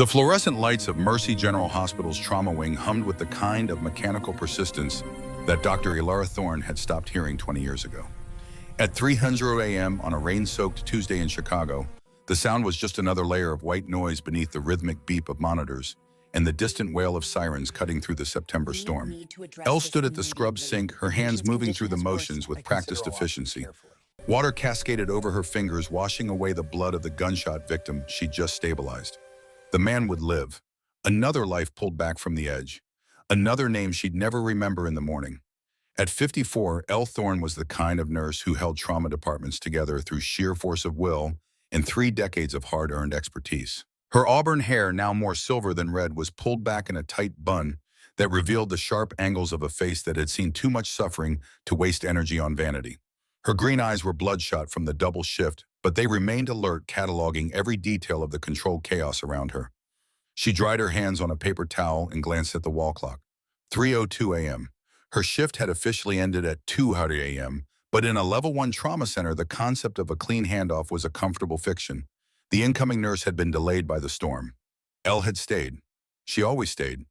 The fluorescent lights of Mercy General Hospital's trauma wing hummed with the kind of mechanical persistence that Dr. Ilara Thorne had stopped hearing 20 years ago. At 3:00 a.m. on a rain-soaked Tuesday in Chicago, the sound was just another layer of white noise beneath the rhythmic beep of monitors and the distant wail of sirens cutting through the September storm. Elle stood at the scrub sink, her hands moving through the motions with practiced efficiency. Water cascaded over her fingers, washing away the blood of the gunshot victim she'd just stabilized. The man would live. Another life pulled back from the edge. Another name she'd never remember in the morning. At 54, Elle Thorne was the kind of nurse who held trauma departments together through sheer force of will and 3 decades of hard-earned expertise. Her auburn hair, now more silver than red, was pulled back in a tight bun that revealed the sharp angles of a face that had seen too much suffering to waste energy on vanity. Her green eyes were bloodshot from the double shift, but they remained alert, cataloging every detail of the controlled chaos around her. She dried her hands on a paper towel and glanced at the wall clock. 3:02 a.m. Her shift had officially ended at 2:00 a.m., but in a level 1 trauma center, the concept of a clean handoff was a comfortable fiction. The incoming nurse had been delayed by the storm. Elle had stayed. She always stayed.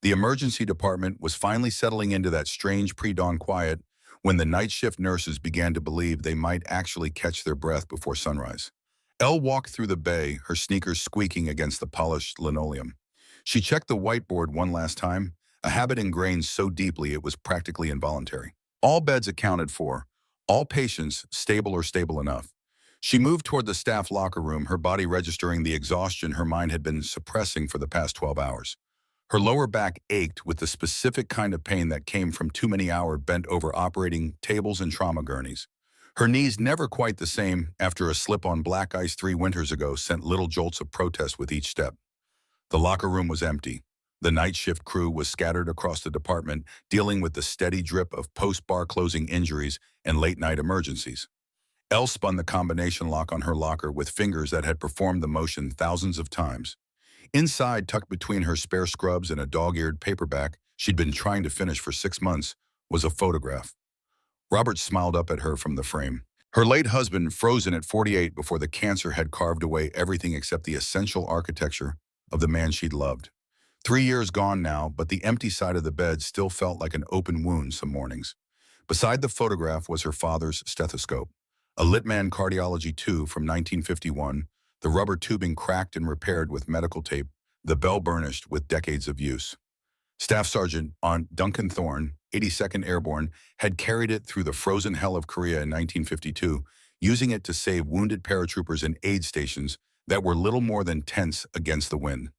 The emergency department was finally settling into that strange pre-dawn quiet when the night shift nurses began to believe they might actually catch their breath before sunrise. Elle walked through the bay, her sneakers squeaking against the polished linoleum. She checked the whiteboard one last time, a habit ingrained so deeply it was practically involuntary. All beds accounted for, all patients stable or stable enough. She moved toward the staff locker room, her body registering the exhaustion her mind had been suppressing for the past 12 hours. Her lower back ached with the specific kind of pain that came from too many hours bent over operating tables and trauma gurneys. Her knees, never quite the same after a slip on black ice 3 winters ago, sent little jolts of protest with each step. The locker room was empty. The night shift crew was scattered across the department, dealing with the steady drip of post-bar closing injuries and late-night emergencies. Elle spun the combination lock on her locker with fingers that had performed the motion thousands of times. Inside, tucked between her spare scrubs and a dog-eared paperback she'd been trying to finish for 6 months, was a photograph. Robert smiled up at her from the frame. Her late husband, frozen at 48 before the cancer had carved away everything except the essential architecture of the man she'd loved. 3 years gone now, but the empty side of the bed still felt like an open wound some mornings. Beside the photograph was her father's stethoscope, a Littmann Cardiology 2 from 1951, the rubber tubing cracked and repaired with medical tape, the bell burnished with decades of use. Staff Sergeant Aunt Duncan Thorne, 82nd Airborne, had carried it through the frozen hell of Korea in 1952, using it to save wounded paratroopers in aid stations that were little more than tents against the wind.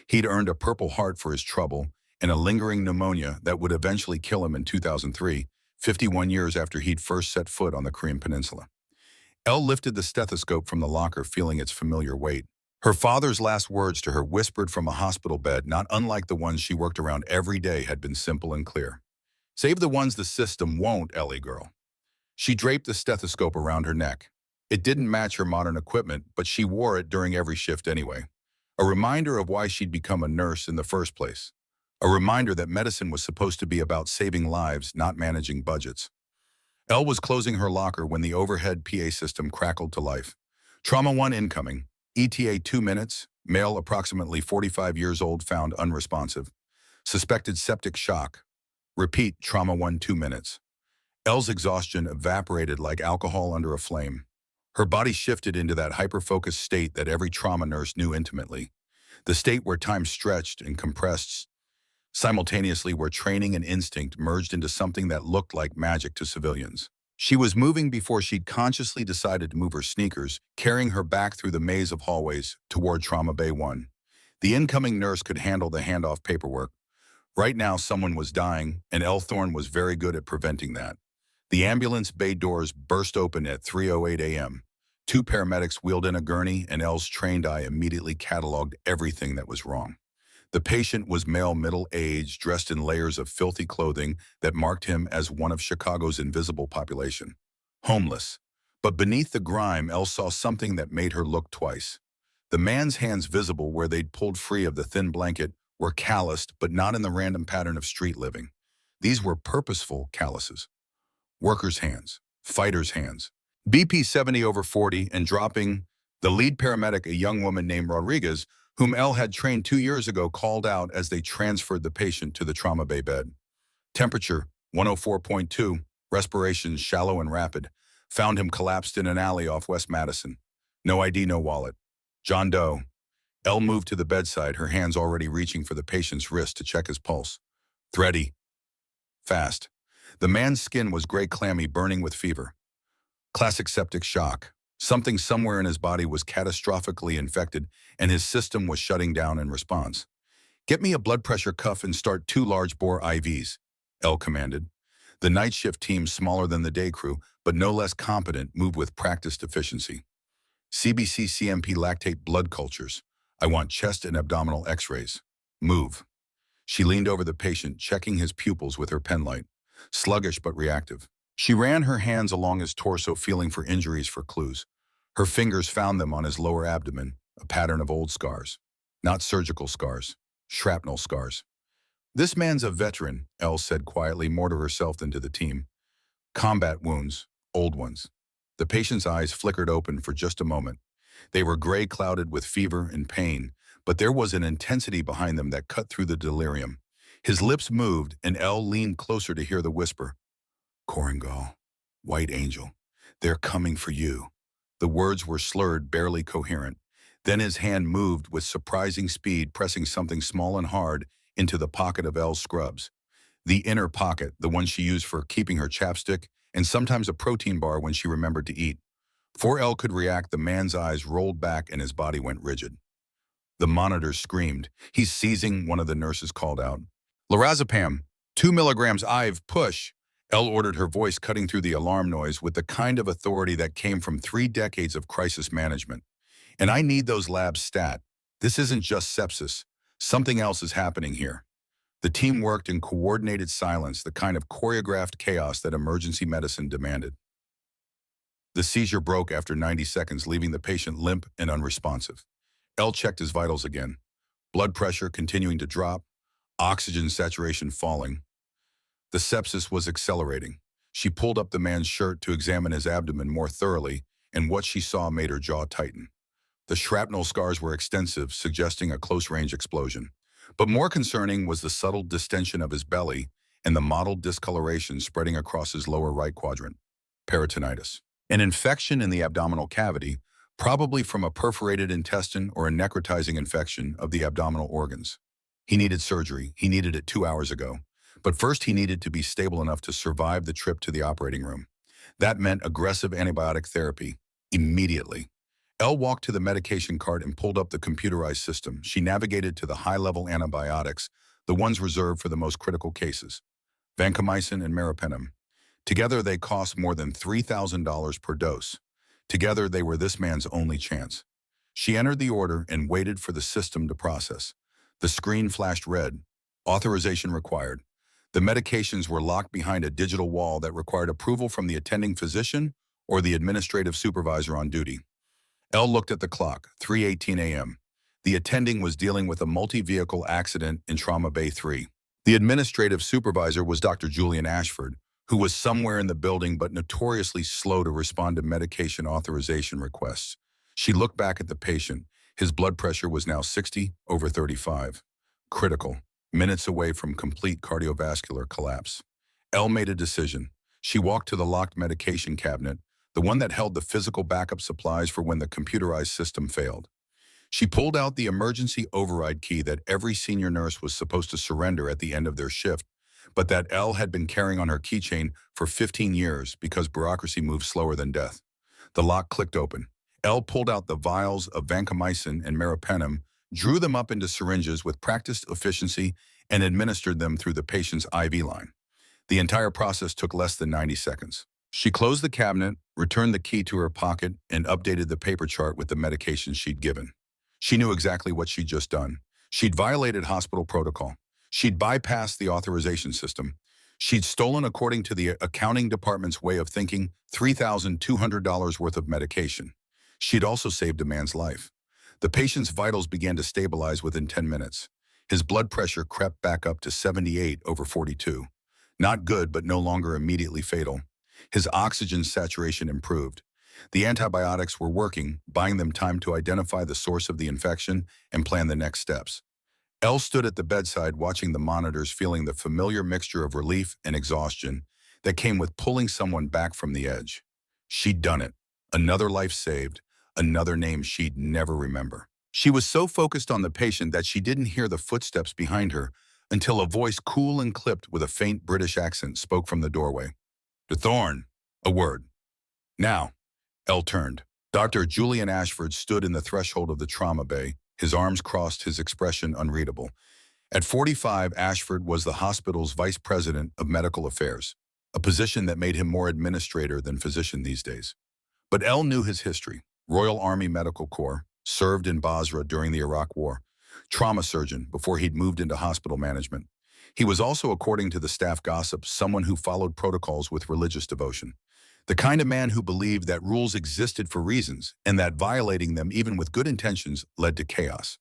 He'd earned a Purple Heart for his trouble and a lingering pneumonia that would eventually kill him in 2003, 51 years after he'd first set foot on the Korean Peninsula. Elle lifted the stethoscope from the locker, feeling its familiar weight. Her father's last words to her, whispered from a hospital bed, not unlike the ones she worked around every day, had been simple and clear. "Save the ones the system won't, Ellie girl." She draped the stethoscope around her neck. It didn't match her modern equipment, but she wore it during every shift anyway. A reminder of why she'd become a nurse in the first place. A reminder that medicine was supposed to be about saving lives, not managing budgets. Elle was closing her locker when the overhead PA system crackled to life. Trauma 1 incoming. ETA 2 minutes. Male, approximately 45 years old, found unresponsive. Suspected septic shock. Repeat, Trauma 1 2 minutes. Elle's exhaustion evaporated like alcohol under a flame. Her body shifted into that hyper-focused state that every trauma nurse knew intimately. The state where time stretched and compressed simultaneously, where training and instinct merged into something that looked like magic to civilians. She was moving before she'd consciously decided to move her sneakers, carrying her back through the maze of hallways toward Trauma Bay 1. The incoming nurse could handle the handoff paperwork. Right now, someone was dying, and Elle Thorne was very good at preventing that. The ambulance bay doors burst open at 3:08 a.m. 2 paramedics wheeled in a gurney, and Elle's trained eye immediately cataloged everything that was wrong. The patient was male, middle-aged, dressed in layers of filthy clothing that marked him as one of Chicago's invisible population. Homeless. But beneath the grime, Elle saw something that made her look twice. The man's hands, visible where they'd pulled free of the thin blanket, were calloused, but not in the random pattern of street living. These were purposeful calluses. Workers' hands. Fighters' hands. BP 70/40, and dropping the lead paramedic, a young woman named Rodriguez, whom Elle had trained 2 years ago, called out as they transferred the patient to the trauma bay bed. Temperature, 104.2, respirations shallow and rapid. Found him collapsed in an alley off West Madison. No ID, no wallet. John Doe. Elle moved to the bedside, her hands already reaching for the patient's wrist to check his pulse. Thready. Fast. The man's skin was gray, clammy, burning with fever. Classic septic shock. Something somewhere in his body was catastrophically infected, and his system was shutting down in response. Get me a blood pressure cuff and start 2 large-bore IVs, Elle commanded. The night shift team, smaller than the day crew, but no less competent, moved with practiced efficiency. CBC CMP lactate blood cultures. I want chest and abdominal x-rays. Move. She leaned over the patient, checking his pupils with her penlight. Sluggish but reactive. She ran her hands along his torso, feeling for injuries, for clues. Her fingers found them on his lower abdomen, a pattern of old scars. Not surgical scars, shrapnel scars. This man's a veteran, Elle said quietly, more to herself than to the team. Combat wounds, old ones. The patient's eyes flickered open for just a moment. They were gray, clouded with fever and pain, but there was an intensity behind them that cut through the delirium. His lips moved, and Elle leaned closer to hear the whisper. Korengal, White Angel, they're coming for you. The words were slurred, barely coherent. Then his hand moved with surprising speed, pressing something small and hard into the pocket of Elle's scrubs. The inner pocket, the one she used for keeping her chapstick, and sometimes a protein bar when she remembered to eat. Before Elle could react, the man's eyes rolled back and his body went rigid. The monitor screamed. He's seizing, one of the nurses called out. Lorazepam, 2 milligrams IV, push. Elle ordered, her voice cutting through the alarm noise with the kind of authority that came from 3 decades of crisis management. And I need those labs stat. This isn't just sepsis. Something else is happening here. The team worked in coordinated silence, the kind of choreographed chaos that emergency medicine demanded. The seizure broke after 90 seconds, leaving the patient limp and unresponsive. Elle checked his vitals again. Blood pressure continuing to drop, oxygen saturation falling. The sepsis was accelerating. She pulled up the man's shirt to examine his abdomen more thoroughly, and what she saw made her jaw tighten. The shrapnel scars were extensive, suggesting a close-range explosion. But more concerning was the subtle distension of his belly and the mottled discoloration spreading across his lower right quadrant. Peritonitis. An infection in the abdominal cavity, probably from a perforated intestine or a necrotizing infection of the abdominal organs. He needed surgery. He needed it 2 hours ago. But first he needed to be stable enough to survive the trip to the operating room. That meant aggressive antibiotic therapy, immediately. Elle walked to the medication cart and pulled up the computerized system. She navigated to the high-level antibiotics, the ones reserved for the most critical cases. Vancomycin and meropenem. Together they cost more than $3,000 per dose. Together they were this man's only chance. She entered the order and waited for the system to process. The screen flashed red. Authorization required. The medications were locked behind a digital wall that required approval from the attending physician or the administrative supervisor on duty. Elle looked at the clock, 3:18 a.m. The attending was dealing with a multi-vehicle accident in Trauma Bay 3. The administrative supervisor was Dr. Julian Ashford, who was somewhere in the building but notoriously slow to respond to medication authorization requests. She looked back at the patient. His blood pressure was now 60/35. Critical, minutes away from complete cardiovascular collapse. Elle made a decision. She walked to the locked medication cabinet, the one that held the physical backup supplies for when the computerized system failed. She pulled out the emergency override key that every senior nurse was supposed to surrender at the end of their shift, but that Elle had been carrying on her keychain for 15 years because bureaucracy moves slower than death. The lock clicked open. Elle pulled out the vials of vancomycin and meropenem, drew them up into syringes with practiced efficiency, and administered them through the patient's IV line. The entire process took less than 90 seconds. She closed the cabinet, returned the key to her pocket, and updated the paper chart with the medications she'd given. She knew exactly what she'd just done. She'd violated hospital protocol. She'd bypassed the authorization system. She'd stolen, according to the accounting department's way of thinking, $3,200 worth of medication. She'd also saved a man's life. The patient's vitals began to stabilize within 10 minutes. His blood pressure crept back up to 78/42. Not good, but no longer immediately fatal. His oxygen saturation improved. The antibiotics were working, buying them time to identify the source of the infection and plan the next steps. Elle stood at the bedside watching the monitors, feeling the familiar mixture of relief and exhaustion that came with pulling someone back from the edge. She'd done it. Another life saved, another name she'd never remember. She was so focused on the patient that she didn't hear the footsteps behind her until a voice cool and clipped with a faint British accent spoke from the doorway. "De Thorne." A word. "Now." Elle turned. Dr. Julian Ashford stood in the threshold of the trauma bay, his arms crossed, his expression unreadable. At 45, Ashford was the hospital's vice president of medical affairs, a position that made him more administrator than physician these days. But Elle knew his history. Royal Army Medical Corps, served in Basra during the Iraq War, trauma surgeon before he'd moved into hospital management. He was also, according to the staff gossip, someone who followed protocols with religious devotion. The kind of man who believed that rules existed for reasons and that violating them, even with good intentions, led to chaos.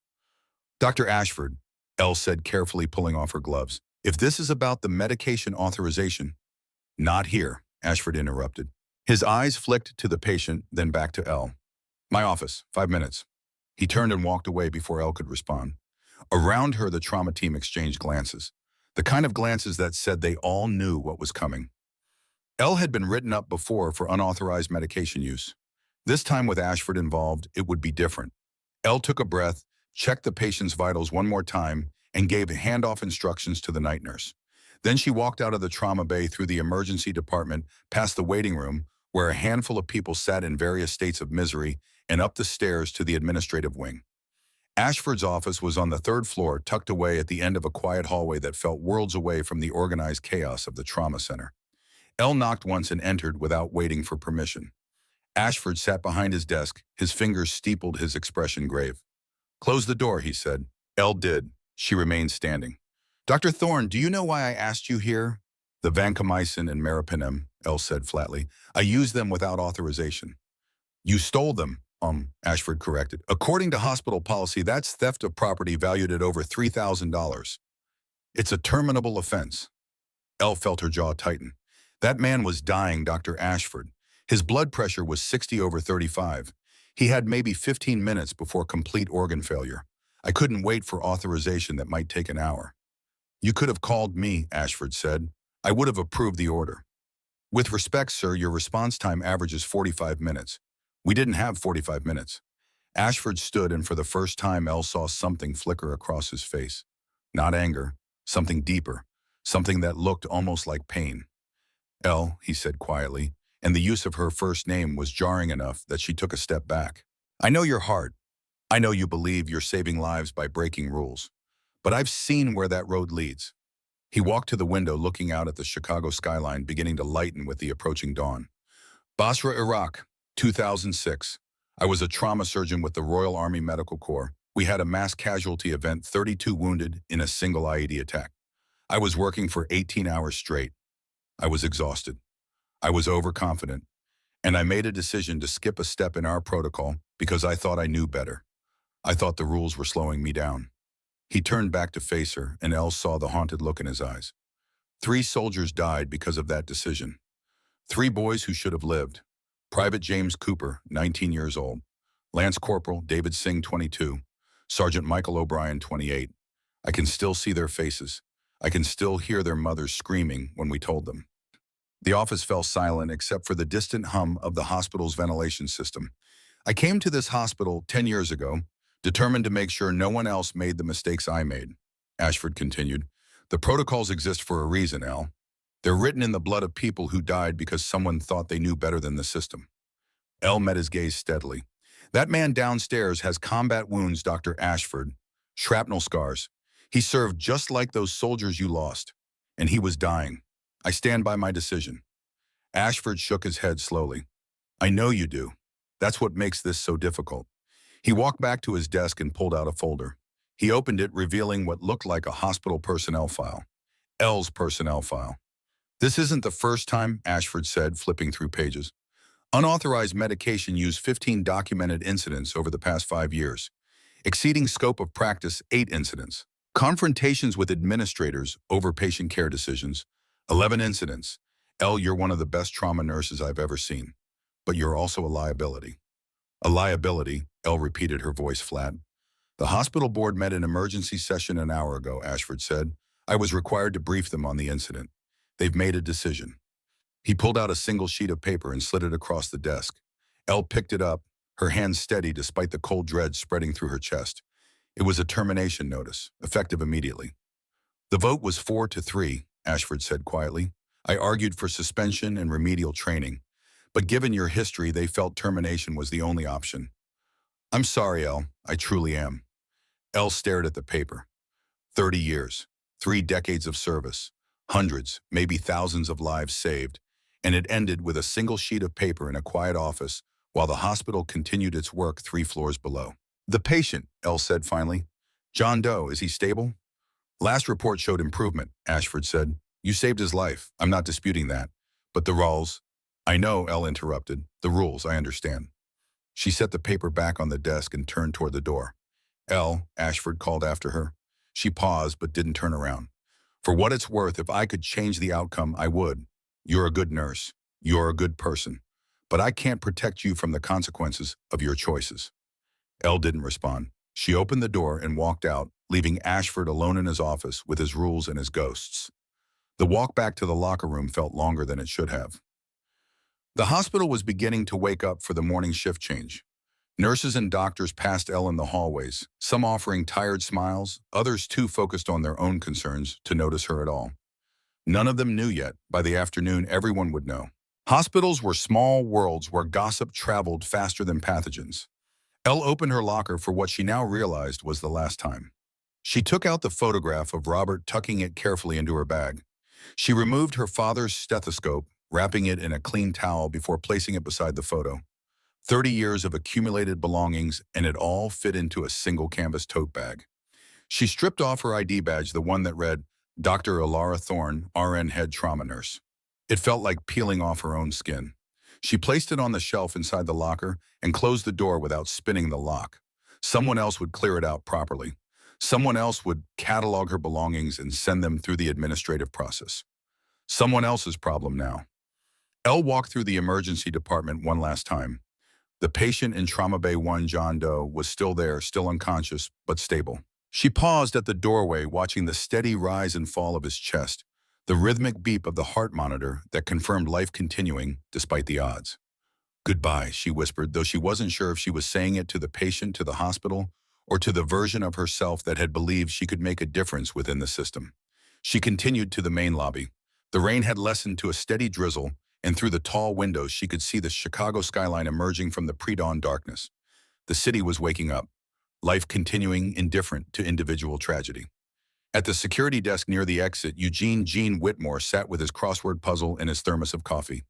"Dr. Ashford," Elle said, carefully pulling off her gloves, "if this is about the medication authorization—" "Not here," Ashford interrupted. His eyes flicked to the patient, then back to Elle. "My office, 5 minutes." He turned and walked away before Elle could respond. Around her, the trauma team exchanged glances, the kind of glances that said they all knew what was coming. Elle had been written up before for unauthorized medication use. This time, with Ashford involved, it would be different. Elle took a breath, checked the patient's vitals one more time, and gave handoff instructions to the night nurse. Then she walked out of the trauma bay, through the emergency department, past the waiting room, where a handful of people sat in various states of misery, and up the stairs to the administrative wing. Ashford's office was on the 3rd floor, tucked away at the end of a quiet hallway that felt worlds away from the organized chaos of the trauma center. Elle knocked once and entered without waiting for permission. Ashford sat behind his desk, his fingers steepled, his expression grave. "Close the door," he said. Elle did. She remained standing. "Dr. Thorne, do you know why I asked you here?" "The vancomycin and meropenem," Elle said flatly. "I used them without authorization." "You stole them," Ashford corrected. "According to hospital policy, that's theft of property valued at over $3,000. It's a terminable offense." Elle felt her jaw tighten. That man was dying, Dr. Ashford. His blood pressure was 60/35. He had maybe 15 minutes before complete organ failure. I couldn't wait for authorization that might take an hour. "You could have called me," Ashford said. "I would have approved the order." "With respect, sir, your response time averages 45 minutes. We didn't have 45 minutes. Ashford stood, and for the first time, Elle saw something flicker across his face. Not anger, something deeper, something that looked almost like pain. "Elle," he said quietly, and the use of her first name was jarring enough that she took a step back. "I know your heart. I know you believe you're saving lives by breaking rules. But I've seen where that road leads." He walked to the window, looking out at the Chicago skyline beginning to lighten with the approaching dawn. "Basra, Iraq, 2006. I was a trauma surgeon with the Royal Army Medical Corps. We had a mass casualty event, 32 wounded in a single IED attack. I was working for 18 hours straight. I was exhausted. I was overconfident. And I made a decision to skip a step in our protocol because I thought I knew better. I thought the rules were slowing me down." He turned back to face her, and Elle saw the haunted look in his eyes. 3 soldiers died because of that decision. 3 boys who should have lived. Private James Cooper, 19 years old. Lance Corporal David Singh, 22. Sergeant Michael O'Brien, 28. I can still see their faces. I can still hear their mothers screaming when we told them. The office fell silent except for the distant hum of the hospital's ventilation system. "I came to this hospital 10 years ago, determined to make sure no one else made the mistakes I made," Ashford continued. "The protocols exist for a reason, Elle. They're written in the blood of people who died because someone thought they knew better than the system." Elle met his gaze steadily. "That man downstairs has combat wounds, Dr. Ashford. Shrapnel scars. He served just like those soldiers you lost. And he was dying. I stand by my decision." Ashford shook his head slowly. "I know you do. That's what makes this so difficult." He walked back to his desk and pulled out a folder. He opened it, revealing what looked like a hospital personnel file. Elle's personnel file. "This isn't the first time," Ashford said, flipping through pages. "Unauthorized medication use, 15 documented incidents over the past 5 years. Exceeding scope of practice, 8 incidents. Confrontations with administrators over patient care decisions, 11 incidents. Elle, you're one of the best trauma nurses I've ever seen. but you're also a liability. A liability, Elle repeated, her voice flat. The hospital board met an emergency session an hour ago, Ashford said. I was required to brief them on the incident. They've made a decision. He pulled out a single sheet of paper and slid it across the desk. Elle picked it up, her hands steady despite the cold dread spreading through her chest. It was a termination notice, effective immediately. The vote was 4-3, Ashford said quietly. I argued for suspension and remedial training, but given your history, they felt termination was the only option. I'm sorry, Elle. I truly am. Elle stared at the paper. 30 years, 3 decades of service, hundreds, maybe thousands of lives saved, and it ended with a single sheet of paper in a quiet office while the hospital continued its work 3 floors below. The patient, Elle said finally. John Doe, is he stable? Last report showed improvement, Ashford said. You saved his life. I'm not disputing that. But the rules. I know, Elle interrupted. The rules, I understand. She set the paper back on the desk and turned toward the door. Elle, Ashford called after her. She paused but didn't turn around. For what it's worth, if I could change the outcome, I would. You're a good nurse. You're a good person. But I can't protect you from the consequences of your choices. Elle didn't respond. She opened the door and walked out, leaving Ashford alone in his office with his rules and his ghosts. The walk back to the locker room felt longer than it should have. The hospital was beginning to wake up for the morning shift change. Nurses and doctors passed Elle in the hallways, some offering tired smiles, others too focused on their own concerns to notice her at all. None of them knew yet. By the afternoon, everyone would know. Hospitals were small worlds where gossip traveled faster than pathogens. Elle opened her locker for what she now realized was the last time. She took out the photograph of Robert, tucking it carefully into her bag. She removed her father's stethoscope, wrapping it in a clean towel before placing it beside the photo. 30 years of accumulated belongings, and it all fit into a single canvas tote bag. She stripped off her ID badge, the one that read, Dr. Ilara Thorne, RN Head Trauma Nurse. It felt like peeling off her own skin. She placed it on the shelf inside the locker and closed the door without spinning the lock. Someone else would clear it out properly. Someone else would catalog her belongings and send them through the administrative process. Someone else's problem now. Elle walked through the emergency department one last time. The patient in Trauma Bay 1, John Doe, was still there, still unconscious, but stable. She paused at the doorway, watching the steady rise and fall of his chest, the rhythmic beep of the heart monitor that confirmed life continuing despite the odds. Goodbye, she whispered, though she wasn't sure if she was saying it to the patient, to the hospital, or to the version of herself that had believed she could make a difference within the system. She continued to the main lobby. The rain had lessened to a steady drizzle, and through the tall windows she could see the Chicago skyline emerging from the pre-dawn darkness. The city was waking up, life continuing indifferent to individual tragedy. At the security desk near the exit, Gene Whitmore sat with his crossword puzzle and his thermos of coffee.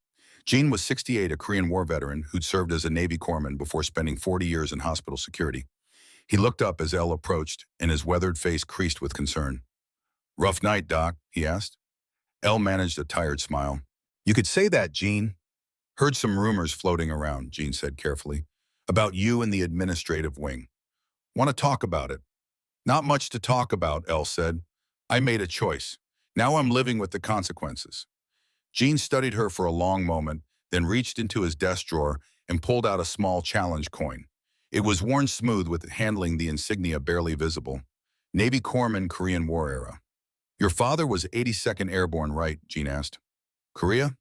Gene was 68, a Korean War veteran who'd served as a Navy corpsman before spending 40 years in hospital security. He looked up as Elle approached, and his weathered face creased with concern. Rough night, Doc, he asked. Elle managed a tired smile. You could say that, Gene. Heard some rumors floating around, Gene said carefully, about you and the administrative wing. Want to talk about it? Not much to talk about, Elle said. I made a choice. Now I'm living with the consequences. Gene studied her for a long moment, then reached into his desk drawer and pulled out a small challenge coin. It was worn smooth with handling the insignia barely visible. Navy Corpsman, Korean War era. Your father was 82nd Airborne, right? Gene asked. Korea?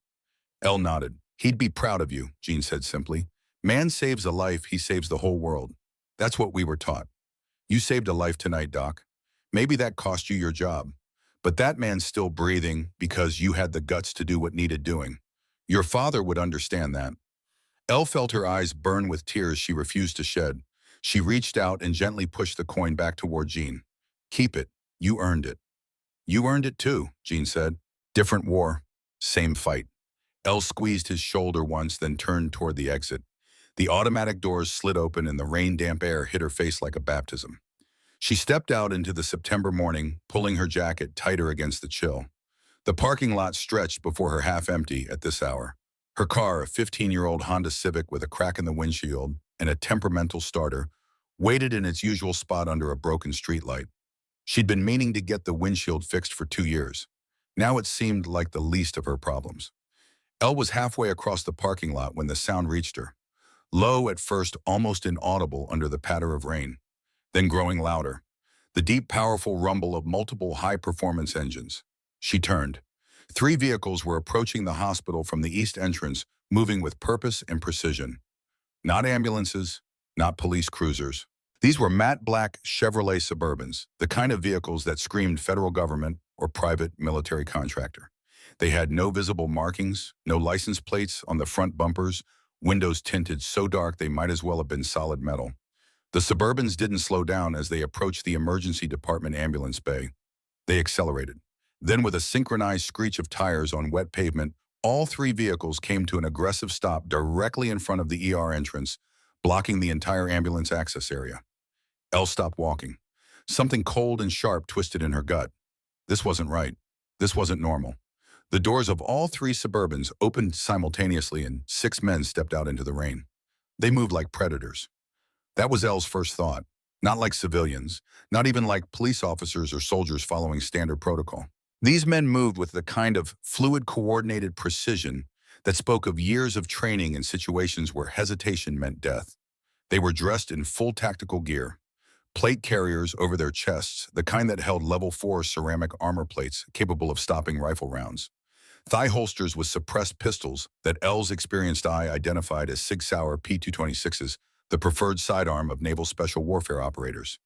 Elle nodded. He'd be proud of you, Gene said simply. Man saves a life, he saves the whole world. That's what we were taught. You saved a life tonight, Doc. Maybe that cost you your job. But that man's still breathing because you had the guts to do what needed doing. Your father would understand that. Elle felt her eyes burn with tears she refused to shed. She reached out and gently pushed the coin back toward Gene. Keep it. You earned it. You earned it too, Gene said. Different war. Same fight. Elle squeezed his shoulder once, then turned toward the exit. The automatic doors slid open and the rain-damp air hit her face like a baptism. She stepped out into the September morning, pulling her jacket tighter against the chill. The parking lot stretched before her half empty at this hour. Her car, a 15-year-old Honda Civic with a crack in the windshield and a temperamental starter, waited in its usual spot under a broken streetlight. She'd been meaning to get the windshield fixed for 2 years. Now it seemed like the least of her problems. Elle was halfway across the parking lot when the sound reached her. Low at first, almost inaudible under the patter of rain, then growing louder. The deep, powerful rumble of multiple high-performance engines. She turned. 3 vehicles were approaching the hospital from the east entrance, moving with purpose and precision. Not ambulances, not police cruisers. These were matte black Chevrolet Suburbans, the kind of vehicles that screamed federal government or private military contractor. They had no visible markings, no license plates on the front bumpers, windows tinted so dark they might as well have been solid metal. The Suburbans didn't slow down as they approached the emergency department ambulance bay. They accelerated. Then, with a synchronized screech of tires on wet pavement, all 3 vehicles came to an aggressive stop directly in front of the ER entrance, blocking the entire ambulance access area. Elle stopped walking. Something cold and sharp twisted in her gut. This wasn't right. This wasn't normal. The doors of all 3 Suburbans opened simultaneously and 6 men stepped out into the rain. They moved like predators. That was Elle's first thought. Not like civilians, not even like police officers or soldiers following standard protocol. These men moved with the kind of fluid, coordinated precision that spoke of years of training in situations where hesitation meant death. They were dressed in full tactical gear, plate carriers over their chests, the kind that held level 4 ceramic armor plates capable of stopping rifle rounds. Thigh holsters with suppressed pistols that Elle's experienced eye identified as Sig Sauer P-226s, the preferred sidearm of naval special warfare operators.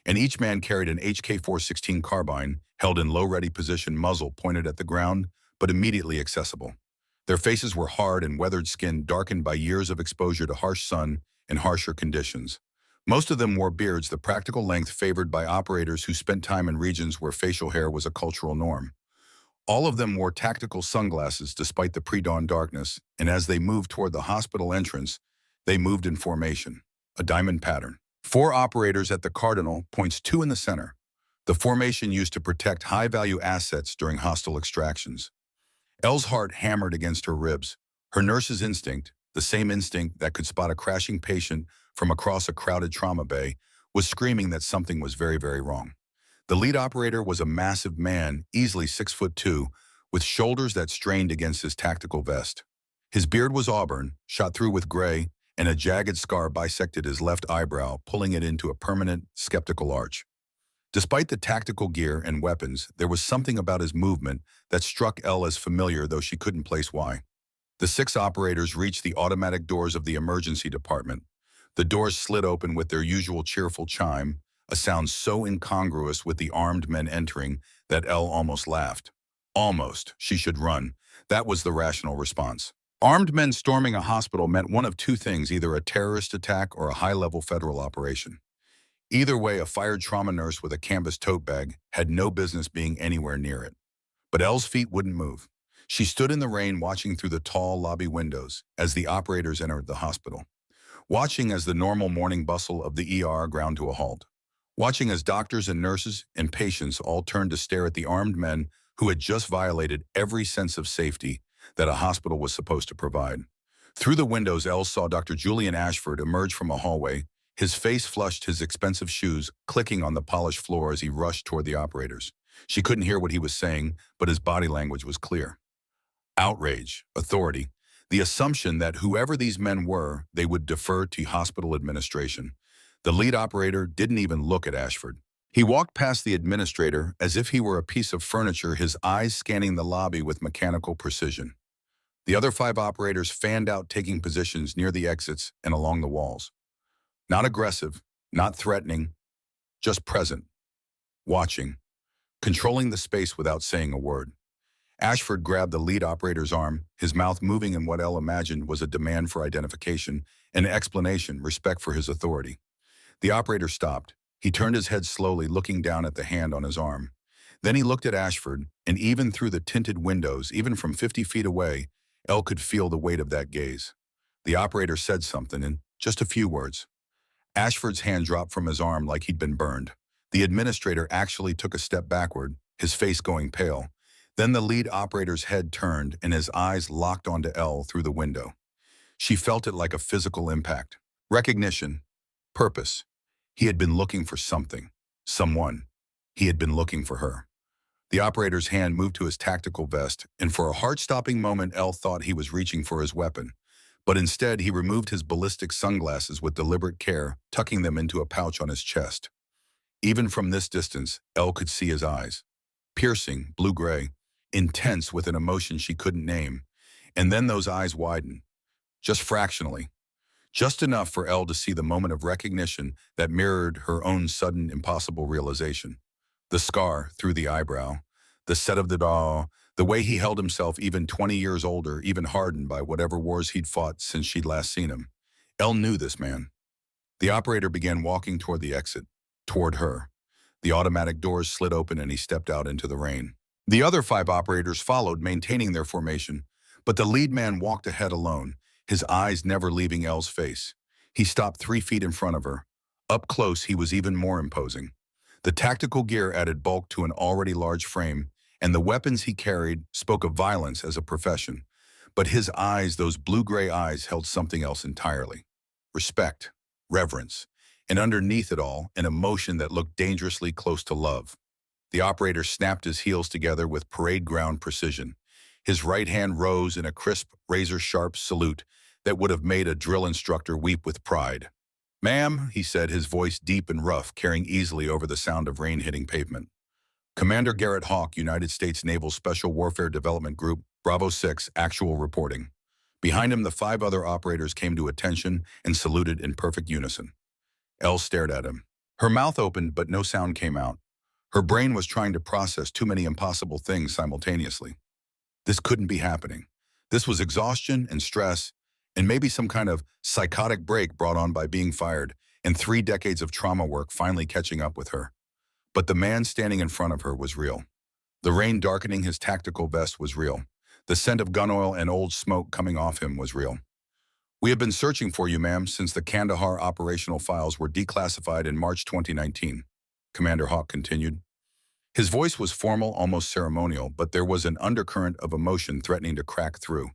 And each man carried an HK-416 carbine held in low-ready position, muzzle pointed at the ground, but immediately accessible. Their faces were hard and weathered skin darkened by years of exposure to harsh sun and harsher conditions. Most of them wore beards, the practical length favored by operators who spent time in regions where facial hair was a cultural norm. All of them wore tactical sunglasses despite the pre-dawn darkness, and as they moved toward the hospital entrance, they moved in formation, a diamond pattern. 4 operators at the cardinal, points 2 in the center. The formation used to protect high-value assets during hostile extractions. Elle's heart hammered against her ribs. Her nurse's instinct, the same instinct that could spot a crashing patient from across a crowded trauma bay, was screaming that something was very, very wrong. The lead operator was a massive man, easily 6'2", with shoulders that strained against his tactical vest. His beard was auburn, shot through with gray, and a jagged scar bisected his left eyebrow, pulling it into a permanent, skeptical arch. Despite the tactical gear and weapons, there was something about his movement that struck Elle as familiar, though she couldn't place why. The 6 operators reached the automatic doors of the emergency department. The doors slid open with their usual cheerful chime, a sound so incongruous with the armed men entering that Elle almost laughed. Almost. She should run. That was the rational response. Armed men storming a hospital meant one of 2 things, either a terrorist attack or a high-level federal operation. Either way, a fired trauma nurse with a canvas tote bag had no business being anywhere near it. But Elle's feet wouldn't move. She stood in the rain watching through the tall lobby windows as the operators entered the hospital. Watching as the normal morning bustle of the ER ground to a halt. Watching as doctors and nurses and patients all turned to stare at the armed men who had just violated every sense of safety that a hospital was supposed to provide. Through the windows, Elle saw Dr. Julian Ashford emerge from a hallway, his face flushed, his expensive shoes clicking on the polished floor as he rushed toward the operators. She couldn't hear what he was saying, but his body language was clear. Outrage, authority, the assumption that whoever these men were, they would defer to hospital administration. The lead operator didn't even look at Ashford. He walked past the administrator as if he were a piece of furniture, his eyes scanning the lobby with mechanical precision. The other 5 operators fanned out, taking positions near the exits and along the walls. Not aggressive, not threatening, just present, watching, controlling the space without saying a word. Ashford grabbed the lead operator's arm, his mouth moving in what Elle imagined was a demand for identification, an explanation, respect for his authority. The operator stopped. He turned his head slowly, looking down at the hand on his arm. Then he looked at Ashford, and even through the tinted windows, even from 50 feet away, Elle could feel the weight of that gaze. The operator said something in just a few words. Ashford's hand dropped from his arm like he'd been burned. The administrator actually took a step backward, his face going pale. Then the lead operator's head turned, and his eyes locked onto Elle through the window. She felt it like a physical impact. Recognition. Purpose. He had been looking for something. Someone. He had been looking for her. The operator's hand moved to his tactical vest, and for a heart-stopping moment, El thought he was reaching for his weapon. But instead, he removed his ballistic sunglasses with deliberate care, tucking them into a pouch on his chest. Even from this distance, El could see his eyes. Piercing, blue-gray, intense with an emotion she couldn't name. And then those eyes widened, just fractionally. Just enough for Elle to see the moment of recognition that mirrored her own sudden, impossible realization. The scar through the eyebrow, the set of the jaw, the way he held himself even 20 years older, even hardened by whatever wars he'd fought since she'd last seen him. Elle knew this man. The operator began walking toward the exit, toward her. The automatic doors slid open and he stepped out into the rain. The other 5 operators followed, maintaining their formation, but the lead man walked ahead alone, his eyes never leaving Elle's face. He stopped 3 feet in front of her. Up close, he was even more imposing. The tactical gear added bulk to an already large frame, and the weapons he carried spoke of violence as a profession. But his eyes, those blue-gray eyes, held something else entirely. Respect, reverence, and underneath it all, an emotion that looked dangerously close to love. The operator snapped his heels together with parade ground precision. His right hand rose in a crisp, razor-sharp salute that would have made a drill instructor weep with pride. "Ma'am," he said, his voice deep and rough, carrying easily over the sound of rain hitting pavement. "Commander Garrett Hawk, United States Naval Special Warfare Development Group, Bravo 6, actual reporting." Behind him, the 5 other operators came to attention and saluted in perfect unison. Elle stared at him. Her mouth opened, but no sound came out. Her brain was trying to process too many impossible things simultaneously. This couldn't be happening. This was exhaustion and stress, and maybe some kind of psychotic break brought on by being fired, and 3 decades of trauma work finally catching up with her. But the man standing in front of her was real. The rain darkening his tactical vest was real. The scent of gun oil and old smoke coming off him was real. "We have been searching for you, ma'am, since the Kandahar operational files were declassified in March 2019, Commander Hawk continued. His voice was formal, almost ceremonial, but there was an undercurrent of emotion threatening to crack through.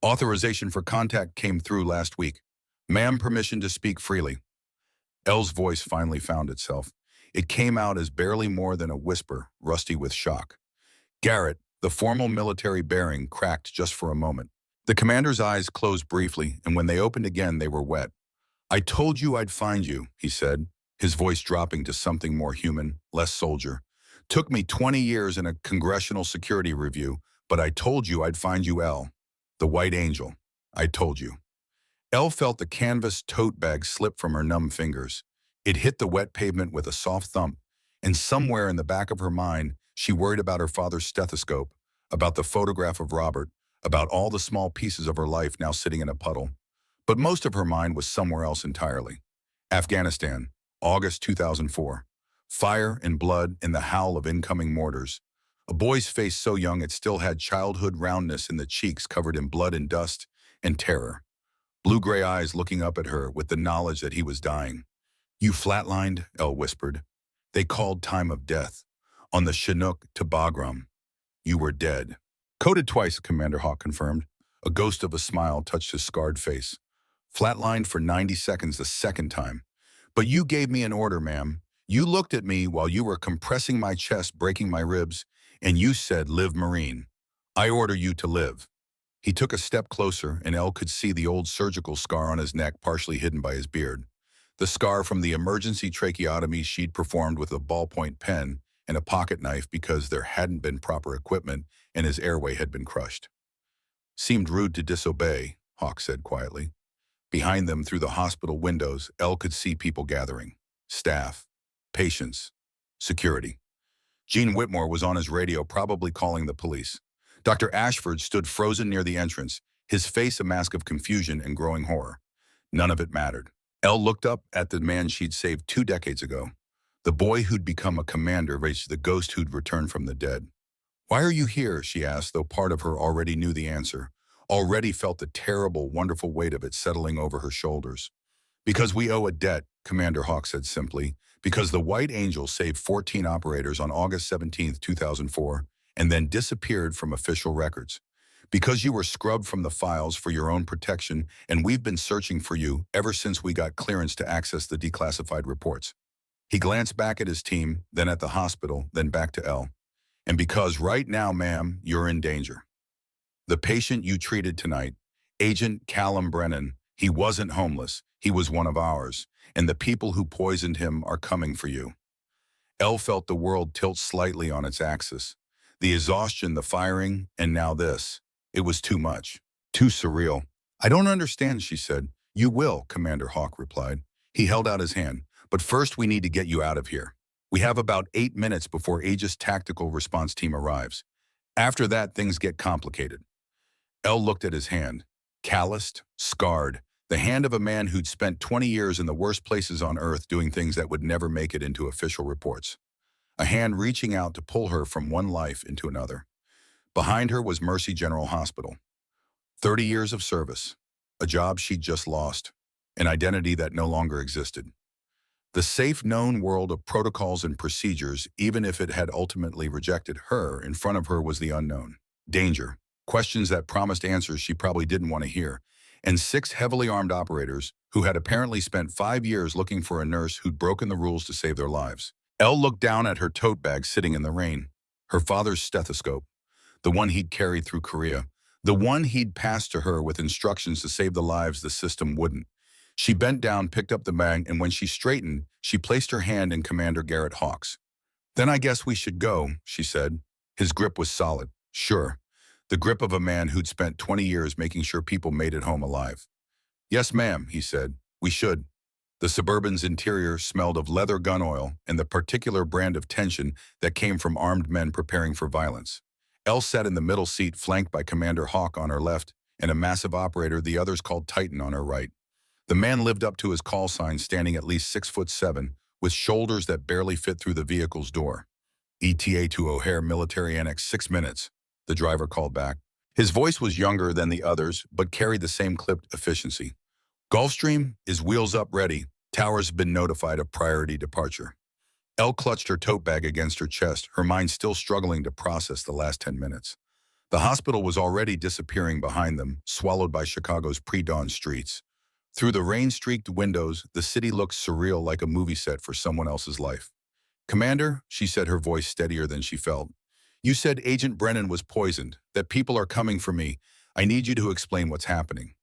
"Authorization for contact came through last week. Ma'am, permission to speak freely." Elle's voice finally found itself. It came out as barely more than a whisper, rusty with shock. "Garrett," the formal military bearing cracked just for a moment. The commander's eyes closed briefly, and when they opened again, they were wet. "I told you I'd find you," he said, his voice dropping to something more human, less soldier. "Took me 20 years in a congressional security review, but I told you I'd find you, Elle. The White Angel. I told you." Elle felt the canvas tote bag slip from her numb fingers. It hit the wet pavement with a soft thump, and somewhere in the back of her mind, she worried about her father's stethoscope, about the photograph of Robert, about all the small pieces of her life now sitting in a puddle. But most of her mind was somewhere else entirely. Afghanistan, August 2004. Fire and blood and the howl of incoming mortars. A boy's face so young it still had childhood roundness in the cheeks covered in blood and dust and terror. Blue-gray eyes looking up at her with the knowledge that he was dying. "You flatlined," Elle whispered. "They called time of death. On the Chinook to Bagram. You were dead." "Coded twice," Commander Hawk confirmed. A ghost of a smile touched his scarred face. "Flatlined for 90 seconds the second time. But you gave me an order, ma'am. You looked at me while you were compressing my chest, breaking my ribs, and you said, 'Live, Marine.' I order you to live." He took a step closer, and Elle could see the old surgical scar on his neck, partially hidden by his beard. The scar from the emergency tracheotomy she'd performed with a ballpoint pen and a pocket knife because there hadn't been proper equipment and his airway had been crushed. "Seemed rude to disobey," Hawk said quietly. Behind them, through the hospital windows, Elle could see people gathering. Staff, patients, security. Gene Whitmore was on his radio, probably calling the police. Dr. Ashford stood frozen near the entrance, his face a mask of confusion and growing horror. None of it mattered. Elle looked up at the man she'd saved 2 decades ago. The boy who'd become a commander raised the ghost who'd returned from the dead. "Why are you here?" she asked, though part of her already knew the answer, already felt the terrible, wonderful weight of it settling over her shoulders. "Because we owe a debt," Commander Hawk said simply. "Because the White Angel saved 14 operators on August 17th, 2004, and then disappeared from official records. Because you were scrubbed from the files for your own protection, and we've been searching for you ever since we got clearance to access the declassified reports." He glanced back at his team, then at the hospital, then back to Elle. And because right now, ma'am, you're in danger. The patient you treated tonight, Agent Callum Brennan, he wasn't homeless. He was one of ours. And the people who poisoned him are coming for you. Elle felt the world tilt slightly on its axis. The exhaustion, the firing, and now this. It was too much. Too surreal. I don't understand, she said. You will, Commander Hawk replied. He held out his hand. But first we need to get you out of here. We have about 8 minutes before Aegis Tactical Response Team arrives. After that, things get complicated. Elle looked at his hand. Calloused, scarred, the hand of a man who'd spent 20 years in the worst places on Earth doing things that would never make it into official reports. A hand reaching out to pull her from one life into another. Behind her was Mercy General Hospital. 30 years of service, a job she'd just lost, an identity that no longer existed. The safe known world of protocols and procedures, even if it had ultimately rejected her, in front of her was the unknown. Danger, questions that promised answers she probably didn't want to hear, and 6 heavily armed operators who had apparently spent 5 years looking for a nurse who'd broken the rules to save their lives. Elle looked down at her tote bag sitting in the rain, her father's stethoscope, the one he'd carried through Korea, the one he'd passed to her with instructions to save the lives the system wouldn't. She bent down, picked up the bag, and when she straightened, she placed her hand in Commander Garrett Hawk's. Then I guess we should go, she said. His grip was solid. Sure. The grip of a man who'd spent 20 years making sure people made it home alive. Yes, ma'am, he said. We should. The Suburban's interior smelled of leather gun oil and the particular brand of tension that came from armed men preparing for violence. Elle sat in the middle seat, flanked by Commander Hawk on her left and a massive operator the others called Titan on her right. The man lived up to his call sign, standing at least 6'7", with shoulders that barely fit through the vehicle's door. ETA to O'Hare Military Annex, 6 minutes, the driver called back. His voice was younger than the others, but carried the same clipped efficiency. Gulfstream is wheels up ready. Towers have been notified of priority departure. Elle clutched her tote bag against her chest, her mind still struggling to process the last 10 minutes. The hospital was already disappearing behind them, swallowed by Chicago's pre-dawn streets. Through the rain-streaked windows, the city looked surreal, like a movie set for someone else's life. Commander, she said, her voice steadier than she felt. You said Agent Brennan was poisoned, that people are coming for me. I need you to explain what's happening.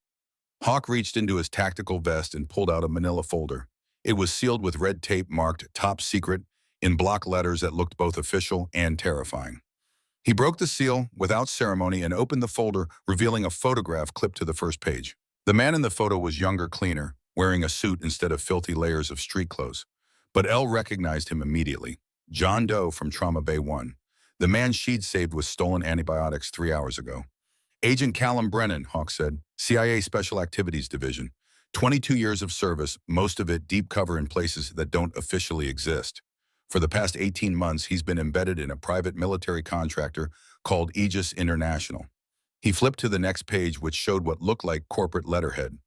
Hawk reached into his tactical vest and pulled out a manila folder. It was sealed with red tape marked Top Secret in block letters that looked both official and terrifying. He broke the seal without ceremony and opened the folder, revealing a photograph clipped to the first page. The man in the photo was younger, cleaner, wearing a suit instead of filthy layers of street clothes. But Elle recognized him immediately. John Doe from Trauma Bay 1. The man she'd saved with stolen antibiotics 3 hours ago. Agent Callum Brennan, Hawk said, CIA Special Activities Division. 22 years of service, most of it deep cover in places that don't officially exist. For the past 18 months, he's been embedded in a private military contractor called Aegis International. He flipped to the next page, which showed what looked like corporate letterhead.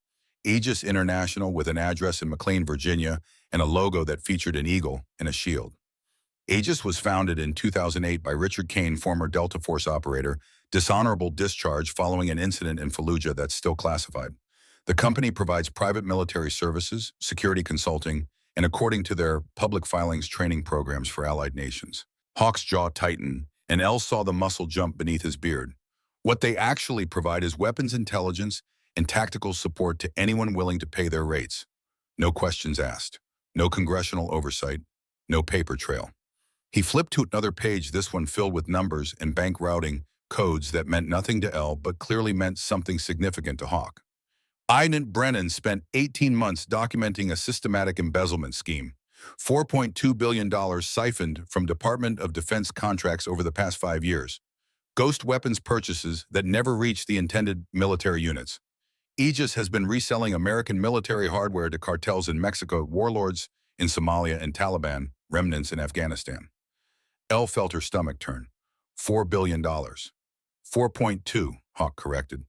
Aegis International, with an address in McLean, Virginia, and a logo that featured an eagle and a shield. Aegis was founded in 2008 by Richard Kane, former Delta Force operator, dishonorable discharge following an incident in Fallujah that's still classified. The company provides private military services, security consulting, and according to their public filings, training programs for allied nations. Hawk's jaw tightened, and Elle saw the muscle jump beneath his beard. What they actually provide is weapons intelligence and tactical support to anyone willing to pay their rates. No questions asked, no congressional oversight, no paper trail. He flipped to another page, this one filled with numbers and bank routing codes that meant nothing to Elle but clearly meant something significant to Hawk. Agent Brennan spent 18 months documenting a systematic embezzlement scheme. $4.2 billion siphoned from Department of Defense contracts over the past 5 years. Ghost weapons purchases that never reached the intended military units. Aegis has been reselling American military hardware to cartels in Mexico, warlords in Somalia, and Taliban remnants in Afghanistan. Elle felt her stomach turn. $4 billion. 4.2, Hawk corrected.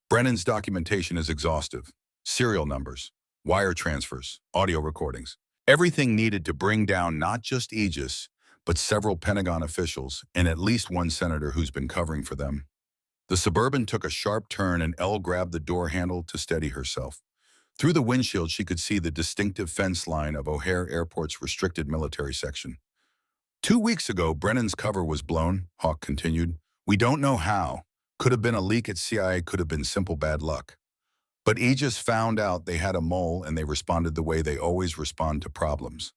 Brennan's documentation is exhaustive. Serial numbers, wire transfers, audio recordings. Everything needed to bring down not just Aegis, but several Pentagon officials and at least one senator who's been covering for them. The Suburban took a sharp turn and Elle grabbed the door handle to steady herself. Through the windshield, she could see the distinctive fence line of O'Hare Airport's restricted military section. 2 weeks ago, Brennan's cover was blown, Hawk continued. We don't know how. Could have been a leak at CIA, could have been simple bad luck. But Aegis found out they had a mole and they responded the way they always respond to problems.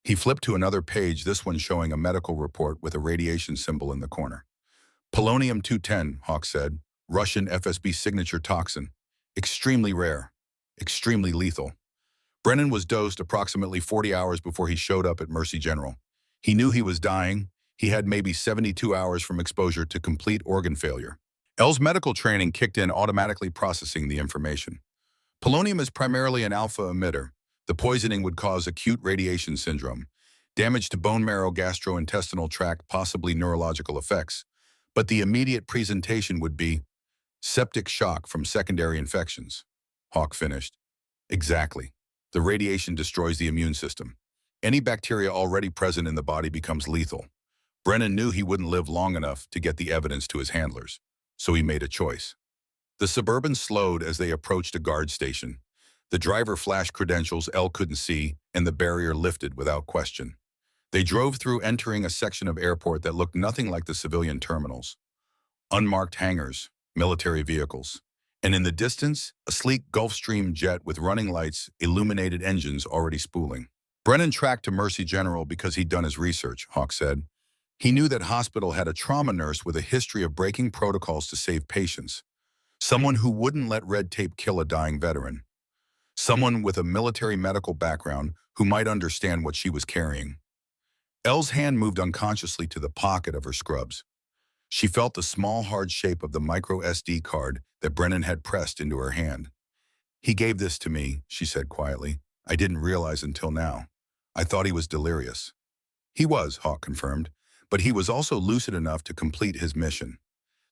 He flipped to another page, this one showing a medical report with a radiation symbol in the corner. Polonium-210, Hawk said, Russian FSB signature toxin. Extremely rare. Extremely lethal. Brennan was dosed approximately 40 hours before he showed up at Mercy General. He knew he was dying. He had maybe 72 hours from exposure to complete organ failure. L's medical training kicked in, automatically processing the information. Polonium is primarily an alpha emitter. The poisoning would cause acute radiation syndrome, damage to bone marrow, gastrointestinal tract, possibly neurological effects. But the immediate presentation would be septic shock from secondary infections. Hawk finished. Exactly. The radiation destroys the immune system. Any bacteria already present in the body becomes lethal. Brennan knew he wouldn't live long enough to get the evidence to his handlers, so he made a choice. The Suburban slowed as they approached a guard station. The driver flashed credentials L couldn't see, and the barrier lifted without question. They drove through, entering a section of airport that looked nothing like the civilian terminals. Unmarked hangars, military vehicles, and in the distance, a sleek Gulfstream jet with running lights, illuminated engines already spooling. Brennan tracked to Mercy General because he'd done his research, Hawk said. He knew that hospital had a trauma nurse with a history of breaking protocols to save patients. Someone who wouldn't let red tape kill a dying veteran. Someone with a military medical background who might understand what she was carrying. Elle's hand moved unconsciously to the pocket of her scrubs. She felt the small, hard shape of the micro SD card that Brennan had pressed into her hand. He gave this to me, she said quietly. I didn't realize until now. I thought he was delirious. He was, Hawk confirmed, but he was also lucid enough to complete his mission.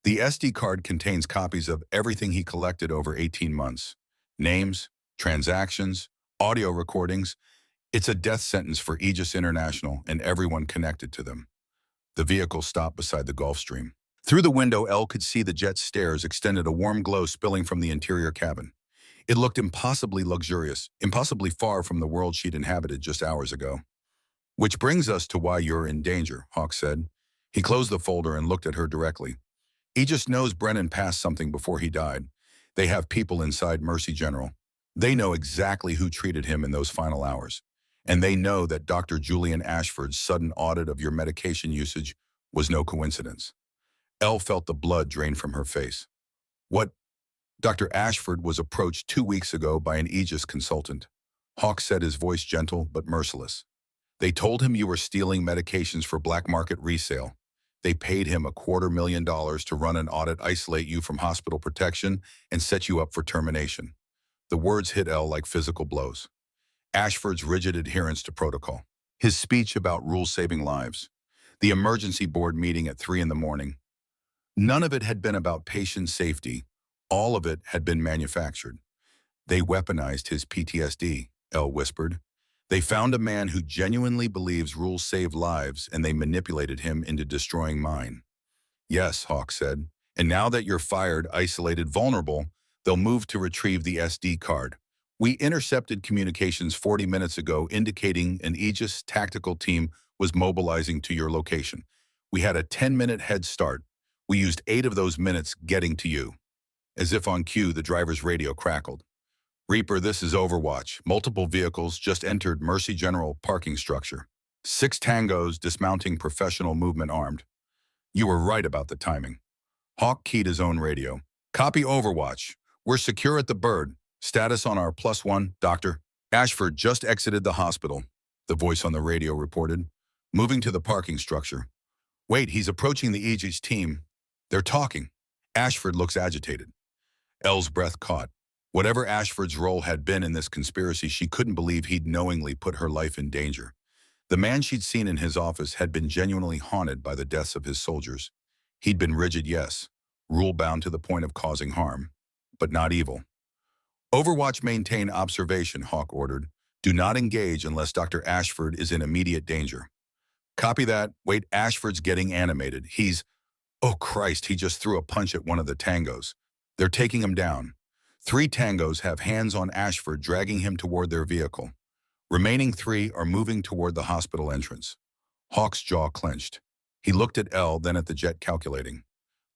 The SD card contains copies of everything he collected over 18 months. Names, transactions, audio recordings. It's a death sentence for Aegis International and everyone connected to them. The vehicle stopped beside the Gulfstream. Through the window, Elle could see the jet's stairs extended, a warm glow spilling from the interior cabin. It looked impossibly luxurious, impossibly far from the world she'd inhabited just hours ago. Which brings us to why you're in danger, Hawk said. He closed the folder and looked at her directly. Aegis knows Brennan passed something before he died. They have people inside Mercy General. They know exactly who treated him in those final hours. And they know that Dr. Julian Ashford's sudden audit of your medication usage was no coincidence. Elle felt the blood drain from her face. What? Dr. Ashford was approached 2 weeks ago by an Aegis consultant. Hawk said, his voice gentle but merciless. They told him you were stealing medications for black market resale. They paid him $250,000 to run an audit, isolate you from hospital protection, and set you up for termination. The words hit Elle like physical blows. Ashford's rigid adherence to protocol. His speech about rules saving lives. The emergency board meeting at 3 in the morning. None of it had been about patient safety. All of it had been manufactured. They weaponized his PTSD, Elle whispered. They found a man who genuinely believes rules save lives, and they manipulated him into destroying mine. Yes, Hawk said. And now that you're fired, isolated, vulnerable, they'll move to retrieve the SD card. We intercepted communications 40 minutes ago indicating an Aegis tactical team was mobilizing to your location. We had a 10-minute head start. We used 8 of those minutes getting to you. As if on cue, the driver's radio crackled. Reaper, this is Overwatch. Multiple vehicles just entered Mercy General parking structure. 6 tangos dismounting, professional movement armed. You were right about the timing. Hawk keyed his own radio. Copy Overwatch. We're secure at the bird. Status on our +1, Doctor. Ashford just exited the hospital, the voice on the radio reported, moving to the parking structure. Wait, he's approaching the Aegis team. They're talking. Ashford looks agitated. Elle's breath caught. Whatever Ashford's role had been in this conspiracy, she couldn't believe he'd knowingly put her life in danger. The man she'd seen in his office had been genuinely haunted by the deaths of his soldiers. He'd been rigid, yes, rule-bound to the point of causing harm, but not evil. Overwatch, maintain observation, Hawk ordered. Do not engage unless Dr. Ashford is in immediate danger. Copy that. Wait, Ashford's getting animated. Oh Christ, he just threw a punch at one of the tangos. They're taking him down. 3 tangos have hands on Ashford, dragging him toward their vehicle. Remaining 3 are moving toward the hospital entrance. Hawk's jaw clenched. He looked at Elle, then at the jet, calculating.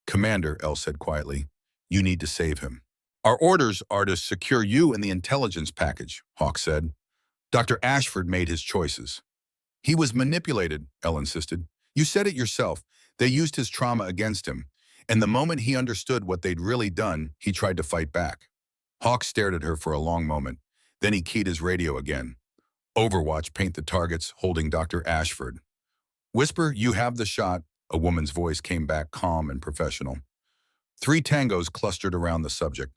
Commander, Elle said quietly, you need to save him. Our orders are to secure you and the intelligence package, Hawk said. Dr. Ashford made his choices. He was manipulated, Elle insisted. You said it yourself. They used his trauma against him. And the moment he understood what they'd really done, he tried to fight back. Hawk stared at her for a long moment. Then he keyed his radio again. Overwatch, paint the targets, holding Dr. Ashford. Whisper, you have the shot. A woman's voice came back calm and professional. 3 tangos clustered around the subject.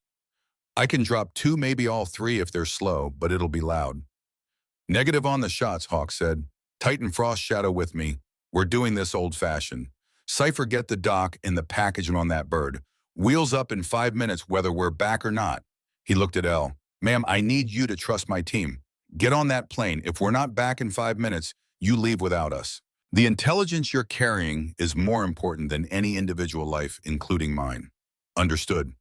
I can drop 2, maybe all 3 if they're slow, but it'll be loud. Negative on the shots, Hawk said. Titan Frost Shadow with me. We're doing this old-fashioned. Cypher, get the doc and the package on that bird. Wheels up in 5 minutes whether we're back or not. He looked at Elle. Ma'am, I need you to trust my team. Get on that plane. If we're not back in 5 minutes, you leave without us. The intelligence you're carrying is more important than any individual life, including mine. Understood.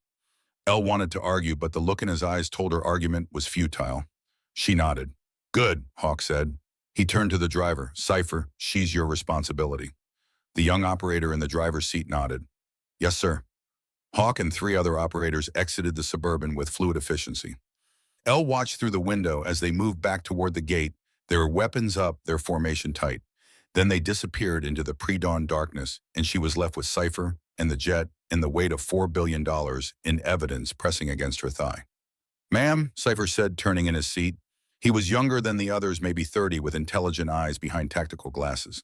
Elle wanted to argue, but the look in his eyes told her argument was futile. She nodded. Good, Hawk said. He turned to the driver. Cypher, she's your responsibility. The young operator in the driver's seat nodded. Yes, sir. Hawk and 3 other operators exited the Suburban with fluid efficiency. Elle watched through the window as they moved back toward the gate, their weapons up, their formation tight. Then they disappeared into the pre-dawn darkness, and she was left with Cypher and the jet and the weight of $4 billion in evidence pressing against her thigh. Ma'am, Cypher said, turning in his seat. He was younger than the others, maybe 30, with intelligent eyes behind tactical glasses.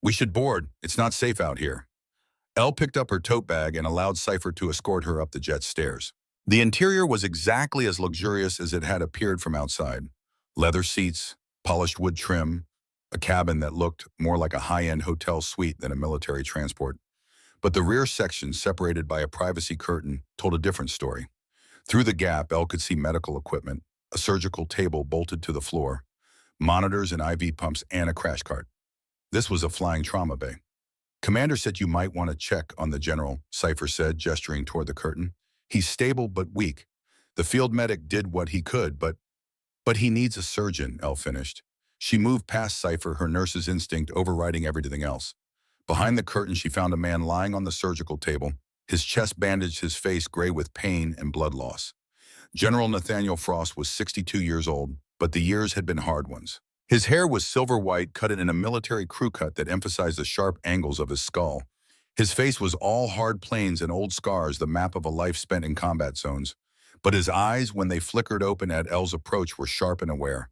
We should board. It's not safe out here. Elle picked up her tote bag and allowed Cypher to escort her up the jet's stairs. The interior was exactly as luxurious as it had appeared from outside. Leather seats, polished wood trim, a cabin that looked more like a high-end hotel suite than a military transport. But the rear section, separated by a privacy curtain, told a different story. Through the gap, Elle could see medical equipment, a surgical table bolted to the floor, monitors and IV pumps, and a crash cart. This was a flying trauma bay. Commander said you might want to check on the general, Cypher said, gesturing toward the curtain. He's stable but weak. The field medic did what he could, but he needs a surgeon, Elle finished. She moved past Cypher, her nurse's instinct overriding everything else. Behind the curtain, she found a man lying on the surgical table, his chest bandaged, his face gray with pain and blood loss. General Nathaniel Frost was 62 years old, but the years had been hard ones. His hair was silver white, cut in a military crew cut that emphasized the sharp angles of his skull. His face was all hard planes and old scars, the map of a life spent in combat zones. But his eyes, when they flickered open at Elle's approach, were sharp and aware.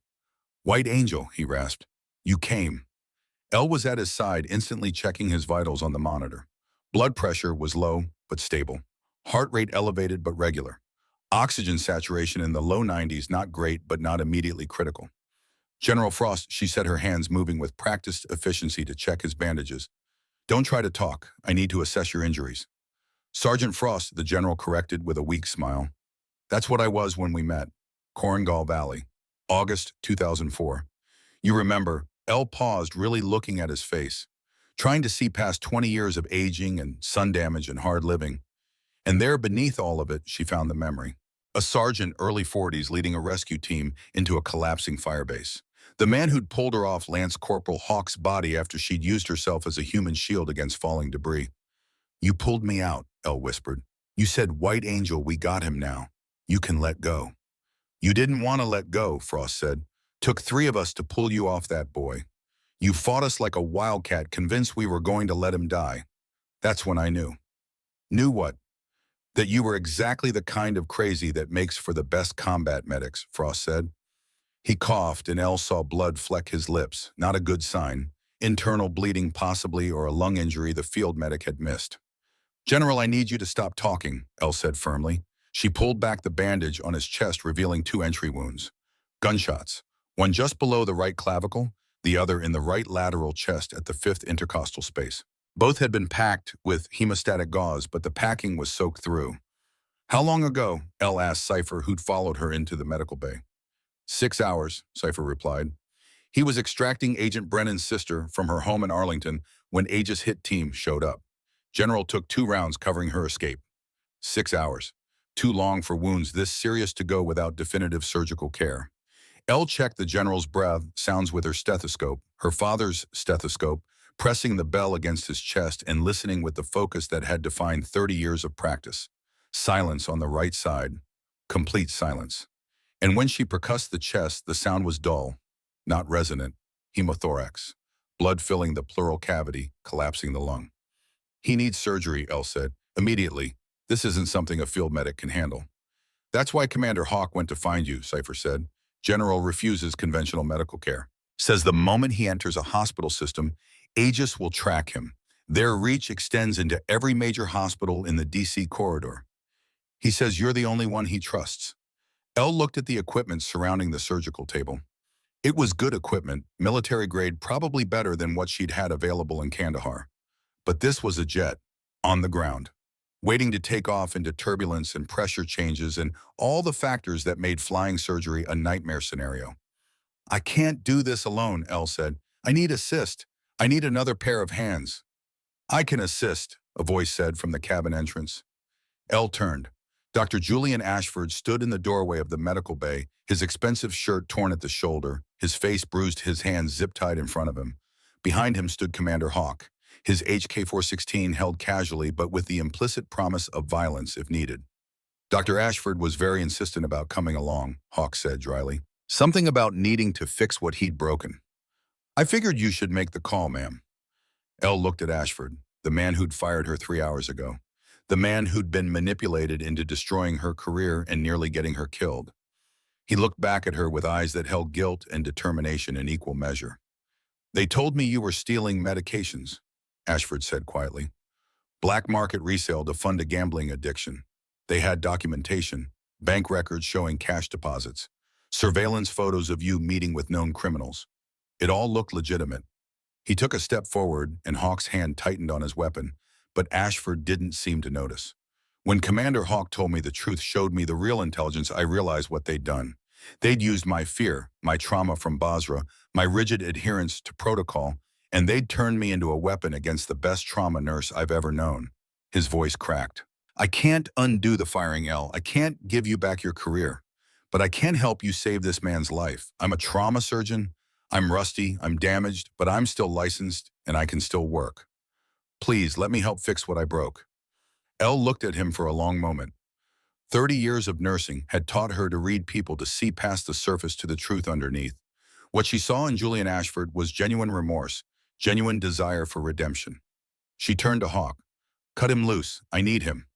White Angel, he rasped. You came. Elle was at his side, instantly checking his vitals on the monitor. Blood pressure was low, but stable. Heart rate elevated, but regular. Oxygen saturation in the low 90s, not great, but not immediately critical. General Frost, she said, her hands moving with practiced efficiency to check his bandages. Don't try to talk. I need to assess your injuries. Sergeant Frost, the general corrected with a weak smile. That's what I was when we met. Korengal Valley. August 2004. You remember, Elle paused, really looking at his face, trying to see past 20 years of aging and sun damage and hard living. And there, beneath all of it, she found the memory. A sergeant, early 40s, leading a rescue team into a collapsing firebase. The man who'd pulled her off Lance Corporal Hawk's body after she'd used herself as a human shield against falling debris. You pulled me out, Elle whispered. You said, White Angel, we got him now. You can let go. You didn't want to let go, Frost said. Took 3 of us to pull you off that boy. You fought us like a wildcat, convinced we were going to let him die. That's when I knew. Knew what? That you were exactly the kind of crazy that makes for the best combat medics, Frost said. He coughed, and Elle saw blood fleck his lips, not a good sign. Internal bleeding possibly, or a lung injury the field medic had missed. General, I need you to stop talking, Elle said firmly. She pulled back the bandage on his chest, revealing 2 entry wounds. Gunshots, one just below the right clavicle, the other in the right lateral chest at the 5th intercostal space. Both had been packed with hemostatic gauze, but the packing was soaked through. How long ago? Elle asked Cypher, who'd followed her into the medical bay. 6 hours, Cypher replied. He was extracting Agent Brennan's sister from her home in Arlington when Aegis hit team showed up. General took 2 rounds covering her escape. 6 hours. Too long for wounds this serious to go without definitive surgical care. Elle checked the general's breath sounds with her stethoscope, her father's stethoscope, pressing the bell against his chest and listening with the focus that had defined 30 years of practice. Silence on the right side. Complete silence. And when she percussed the chest, the sound was dull, not resonant. Hemothorax. Blood filling the pleural cavity, collapsing the lung. He needs surgery, Elle said. Immediately. This isn't something a field medic can handle. That's why Commander Hawk went to find you, Cypher said. General refuses conventional medical care. Says the moment he enters a hospital system, Aegis will track him. Their reach extends into every major hospital in the DC corridor. He says you're the only one he trusts. Elle looked at the equipment surrounding the surgical table. It was good equipment, military grade, probably better than what she'd had available in Kandahar. But this was a jet, on the ground, waiting to take off into turbulence and pressure changes and all the factors that made flying surgery a nightmare scenario. I can't do this alone, Elle said. I need assist. I need another pair of hands. I can assist, a voice said from the cabin entrance. Elle turned. Dr. Julian Ashford stood in the doorway of the medical bay, his expensive shirt torn at the shoulder, his face bruised, his hands zip-tied in front of him. Behind him stood Commander Hawk, his HK-416 held casually but with the implicit promise of violence if needed. Dr. Ashford was very insistent about coming along, Hawk said dryly. Something about needing to fix what he'd broken. I figured you should make the call, ma'am. Elle looked at Ashford, the man who'd fired her 3 hours ago. The man who'd been manipulated into destroying her career and nearly getting her killed. He looked back at her with eyes that held guilt and determination in equal measure. They told me you were stealing medications, Ashford said quietly. Black market resale to fund a gambling addiction. They had documentation, bank records showing cash deposits, surveillance photos of you meeting with known criminals. It all looked legitimate. He took a step forward and Hawk's hand tightened on his weapon, but Ashford didn't seem to notice. When Commander Hawk told me the truth, showed me the real intelligence, I realized what they'd done. They'd used my fear, my trauma from Basra, my rigid adherence to protocol, and they'd turned me into a weapon against the best trauma nurse I've ever known. His voice cracked. I can't undo the firing, Elle. I can't give you back your career. But I can help you save this man's life. I'm a trauma surgeon. I'm rusty, I'm damaged, but I'm still licensed and I can still work. Please, let me help fix what I broke. Elle looked at him for a long moment. 30 years of nursing had taught her to read people, to see past the surface to the truth underneath. What she saw in Julian Ashford was genuine remorse, genuine desire for redemption. She turned to Hawk. Cut him loose, I need him.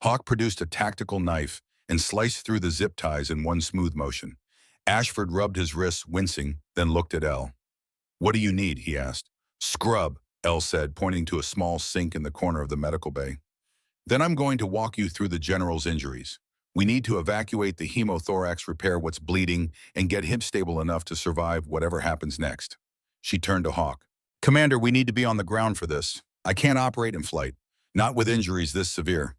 Hawk produced a tactical knife and sliced through the zip ties in one smooth motion. Ashford rubbed his wrists, wincing, then looked at Elle. What do you need, he asked. Scrub, Elle said, pointing to a small sink in the corner of the medical bay. Then I'm going to walk you through the general's injuries. We need to evacuate the hemothorax, repair what's bleeding, and get him stable enough to survive whatever happens next. She turned to Hawk. Commander, we need to be on the ground for this. I can't operate in flight, not with injuries this severe.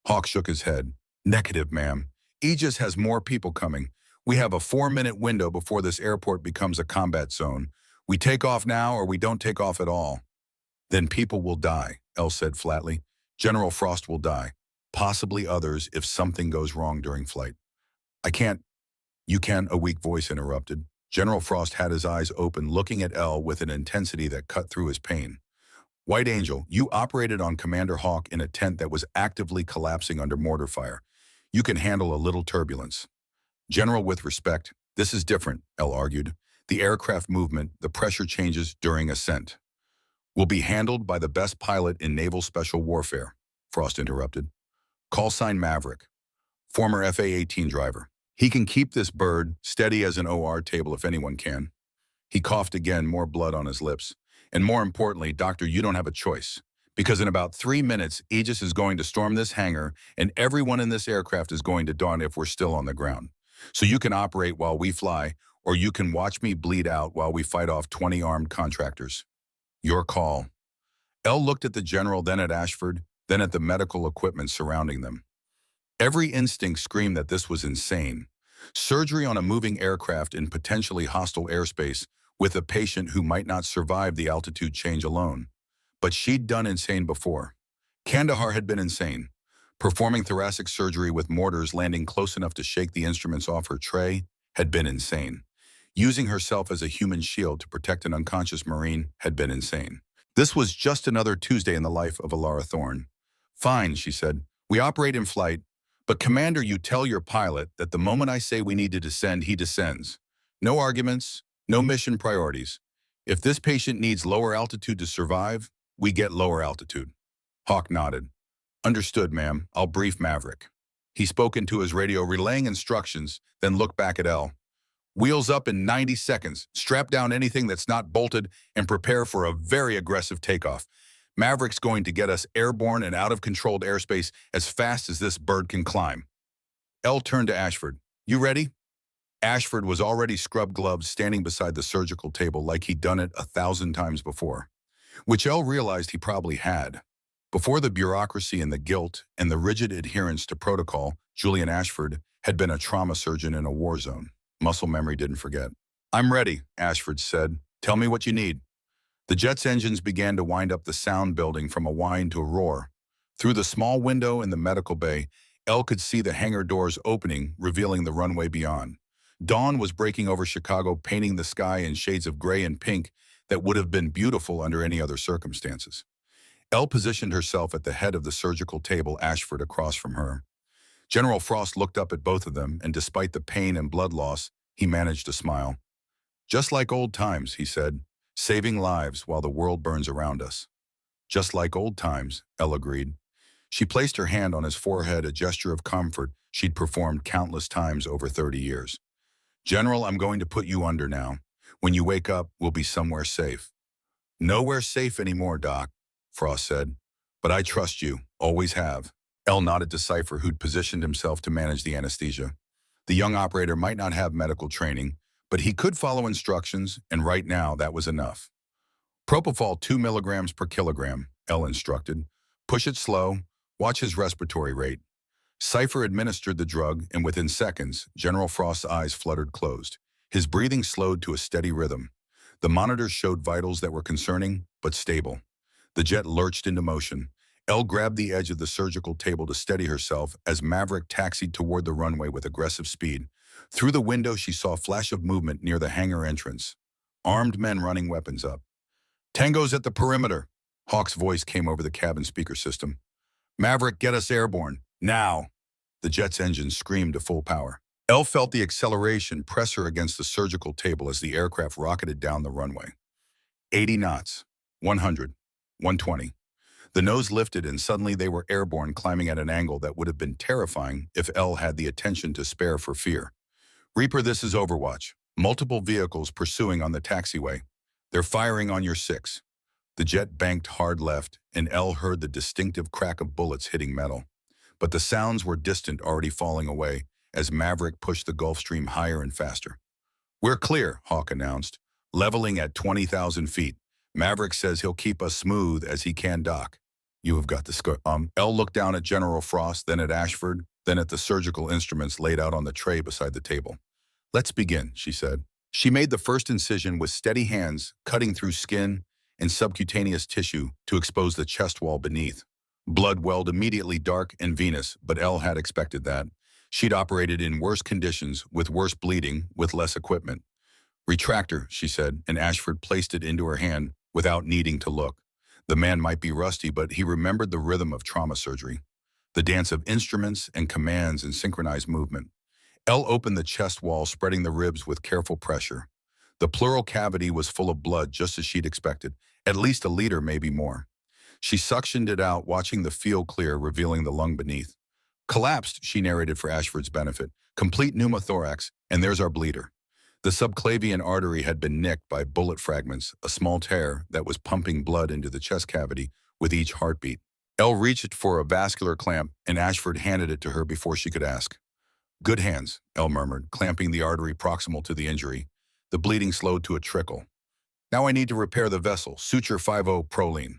Hawk shook his head. Negative, ma'am. Aegis has more people coming. We have a 4-minute window before this airport becomes a combat zone. We take off now or we don't take off at all. Then people will die, Elle said flatly. General Frost will die. Possibly others if something goes wrong during flight. I can't. You can, a weak voice interrupted. General Frost had his eyes open, looking at Elle with an intensity that cut through his pain. White Angel, you operated on Commander Hawk in a tent that was actively collapsing under mortar fire. You can handle a little turbulence. General, with respect, this is different, Elle argued. The aircraft movement, the pressure changes during ascent, will be handled by the best pilot in naval special warfare, Frost interrupted. Call sign Maverick, former FA-18 driver. He can keep this bird steady as an OR table if anyone can. He coughed again, more blood on his lips. And more importantly, Doctor, you don't have a choice. Because in about 3 minutes, Aegis is going to storm this hangar and everyone in this aircraft is going to dawn if we're still on the ground. So you can operate while we fly, or you can watch me bleed out while we fight off 20 armed contractors. Your call. Elle looked at the general, then at Ashford, then at the medical equipment surrounding them. Every instinct screamed that this was insane. Surgery on a moving aircraft in potentially hostile airspace with a patient who might not survive the altitude change alone. But she'd done insane before. Kandahar had been insane. Performing thoracic surgery with mortars landing close enough to shake the instruments off her tray had been insane. Using herself as a human shield to protect an unconscious Marine had been insane. This was just another Tuesday in the life of Alara Thorne. Fine, she said. We operate in flight, but Commander, you tell your pilot that the moment I say we need to descend, he descends. No arguments, no mission priorities. If this patient needs lower altitude to survive, we get lower altitude. Hawk nodded. Understood, ma'am. I'll brief Maverick. He spoke into his radio, relaying instructions, then looked back at Elle. Wheels up in 90 seconds, strap down anything that's not bolted, and prepare for a very aggressive takeoff. Maverick's going to get us airborne and out of controlled airspace as fast as this bird can climb. Elle turned to Ashford. You ready? Ashford was already scrubbed gloves standing beside the surgical table like he'd done it 1,000 times before, which Elle realized he probably had. Before the bureaucracy and the guilt and the rigid adherence to protocol, Julian Ashford had been a trauma surgeon in a war zone. Muscle memory didn't forget. I'm ready, Ashford said. Tell me what you need. The jet's engines began to wind up the sound building from a whine to a roar. Through the small window in the medical bay, Elle could see the hangar doors opening, revealing the runway beyond. Dawn was breaking over Chicago, painting the sky in shades of gray and pink that would have been beautiful under any other circumstances. Elle positioned herself at the head of the surgical table, Ashford across from her. General Frost looked up at both of them, and despite the pain and blood loss, he managed to smile. Just like old times, he said, saving lives while the world burns around us. Just like old times, Elle agreed. She placed her hand on his forehead, a gesture of comfort she'd performed countless times over 30 years. General, I'm going to put you under now. When you wake up, we'll be somewhere safe. Nowhere safe anymore, Doc, Frost said. But I trust you, always have. Elle nodded to Cypher, who'd positioned himself to manage the anesthesia. The young operator might not have medical training, but he could follow instructions, and right now that was enough. Propofol 2 milligrams per kilogram, Elle instructed. Push it slow, watch his respiratory rate. Cypher administered the drug, and within seconds, General Frost's eyes fluttered closed. His breathing slowed to a steady rhythm. The monitors showed vitals that were concerning, but stable. The jet lurched into motion. Elle grabbed the edge of the surgical table to steady herself as Maverick taxied toward the runway with aggressive speed. Through the window, she saw a flash of movement near the hangar entrance. Armed men running weapons up. Tango's at the perimeter. Hawk's voice came over the cabin speaker system. Maverick, get us airborne. Now. The jet's engines screamed to full power. Elle felt the acceleration press her against the surgical table as the aircraft rocketed down the runway. 80 knots. 100. 120. The nose lifted, and suddenly they were airborne, climbing at an angle that would have been terrifying if Elle had the attention to spare for fear. Reaper, this is Overwatch. Multiple vehicles pursuing on the taxiway. They're firing on your 6. The jet banked hard left, and Elle heard the distinctive crack of bullets hitting metal. But the sounds were distant, already falling away, as Maverick pushed the Gulfstream higher and faster. We're clear, Hawk announced, leveling at 20,000 feet. Maverick says he'll keep us smooth as he can, Doc. You have got the score. Elle looked down at General Frost, then at Ashford, then at the surgical instruments laid out on the tray beside the table. Let's begin, she said. She made the first incision with steady hands, cutting through skin and subcutaneous tissue to expose the chest wall beneath. Blood welled immediately dark and venous, but Elle had expected that. She'd operated in worse conditions, with worse bleeding, with less equipment. Retractor, she said, and Ashford placed it into her hand without needing to look. The man might be rusty, but he remembered the rhythm of trauma surgery, the dance of instruments and commands and synchronized movement. Elle opened the chest wall, spreading the ribs with careful pressure. The pleural cavity was full of blood, just as she'd expected, at least a liter, maybe more. She suctioned it out, watching the field clear, revealing the lung beneath. Collapsed, she narrated for Ashford's benefit. Complete pneumothorax, and there's our bleeder. The subclavian artery had been nicked by bullet fragments, a small tear that was pumping blood into the chest cavity with each heartbeat. Elle reached for a vascular clamp, and Ashford handed it to her before she could ask. Good hands, Elle murmured, clamping the artery proximal to the injury. The bleeding slowed to a trickle. Now I need to repair the vessel, suture 50 proline.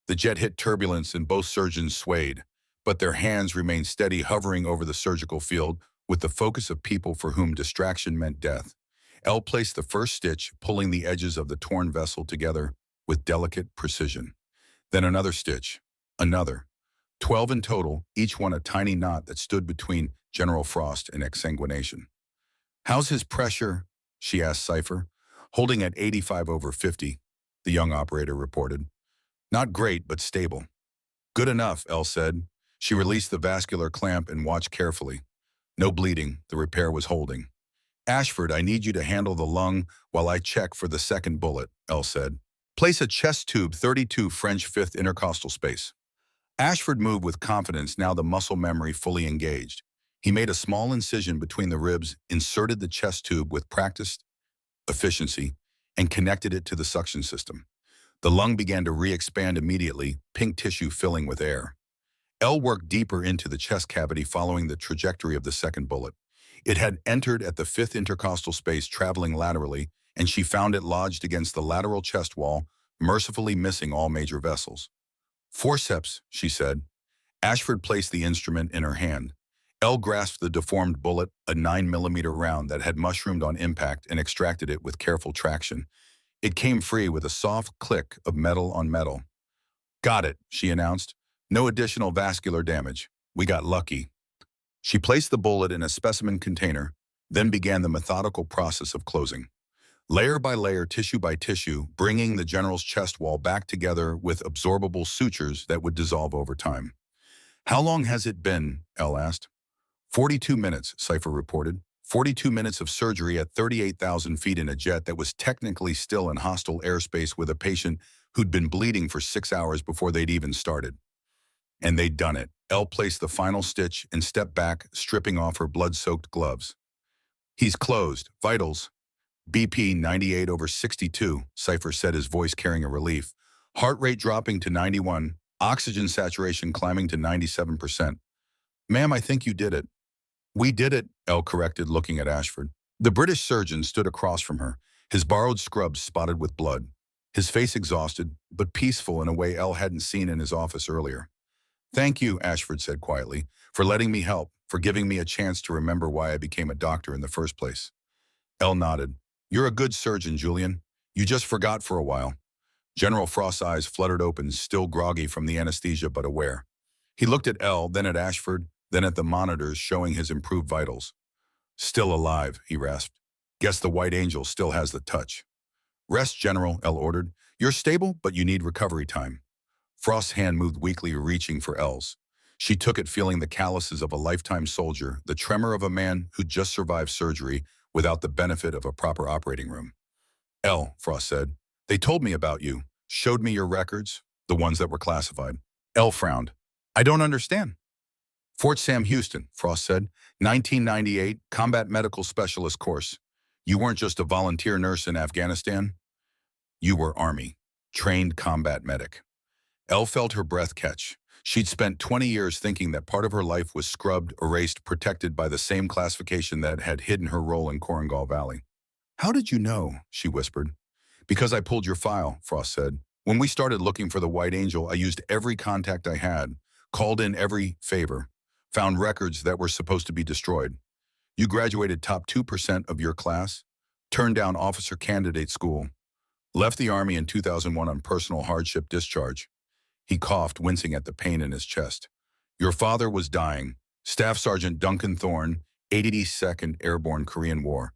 The jet hit turbulence and both surgeons swayed, but their hands remained steady, hovering over the surgical field with the focus of people for whom distraction meant death. Elle placed the first stitch, pulling the edges of the torn vessel together with delicate precision. Then another stitch, another. 12 in total, each one a tiny knot that stood between General Frost and exsanguination. How's his pressure? She asked Cypher. Holding at 85/50, the young operator reported. Not great, but stable. Good enough, Elle said. She released the vascular clamp and watched carefully. No bleeding, the repair was holding. Ashford, I need you to handle the lung while I check for the second bullet, Elle said. Place a chest tube 32 French 5th intercostal space. Ashford moved with confidence, now the muscle memory fully engaged. He made a small incision between the ribs, inserted the chest tube with practiced efficiency, and connected it to the suction system. The lung began to re-expand immediately, pink tissue filling with air. Elle worked deeper into the chest cavity following the trajectory of the second bullet. It had entered at the 5th intercostal space, traveling laterally, and she found it lodged against the lateral chest wall, mercifully missing all major vessels. Forceps, she said. Ashford placed the instrument in her hand. Elle grasped the deformed bullet, a 9mm round that had mushroomed on impact, and extracted it with careful traction. It came free with a soft click of metal on metal. Got it, she announced. No additional vascular damage. We got lucky. She placed the bullet in a specimen container, then began the methodical process of closing. Layer by layer, tissue by tissue, bringing the general's chest wall back together with absorbable sutures that would dissolve over time. How long has it been? Elle asked. 42 minutes, Cypher reported. 42 minutes of surgery at 38,000 feet in a jet that was technically still in hostile airspace with a patient who'd been bleeding for 6 hours before they'd even started. And they'd done it. Elle placed the final stitch and stepped back, stripping off her blood-soaked gloves. He's closed. Vitals. BP 98/62, Cypher said, his voice carrying a relief. Heart rate dropping to 91, oxygen saturation climbing to 97%. Ma'am, I think you did it. We did it, Elle corrected, looking at Ashford. The British surgeon stood across from her, his borrowed scrubs spotted with blood, his face exhausted, but peaceful in a way Elle hadn't seen in his office earlier. Thank you, Ashford said quietly, for letting me help, for giving me a chance to remember why I became a doctor in the first place. Elle nodded. You're a good surgeon, Julian. You just forgot for a while. General Frost's eyes fluttered open, still groggy from the anesthesia but aware. He looked at Elle, then at Ashford, then at the monitors showing his improved vitals. Still alive, he rasped. Guess the White Angel still has the touch. Rest, General, Elle ordered. You're stable, but you need recovery time. Frost's hand moved weakly, reaching for Elle's. She took it, feeling the calluses of a lifetime soldier, the tremor of a man who'd just survived surgery without the benefit of a proper operating room. Elle, Frost said, they told me about you, showed me your records, the ones that were classified. Elle frowned. I don't understand. Fort Sam Houston, Frost said, 1998, Combat Medical Specialist course. You weren't just a volunteer nurse in Afghanistan. You were Army, trained combat medic. Elle felt her breath catch. She'd spent 20 years thinking that part of her life was scrubbed, erased, protected by the same classification that had hidden her role in Korengal Valley. How did you know? She whispered. Because I pulled your file, Frost said. When we started looking for the White Angel, I used every contact I had, called in every favor, found records that were supposed to be destroyed. You graduated top 2% of your class, turned down officer candidate school, left the Army in 2001 on personal hardship discharge. He coughed, wincing at the pain in his chest. Your father was dying. Staff Sergeant Duncan Thorne, 82nd Airborne Korean War.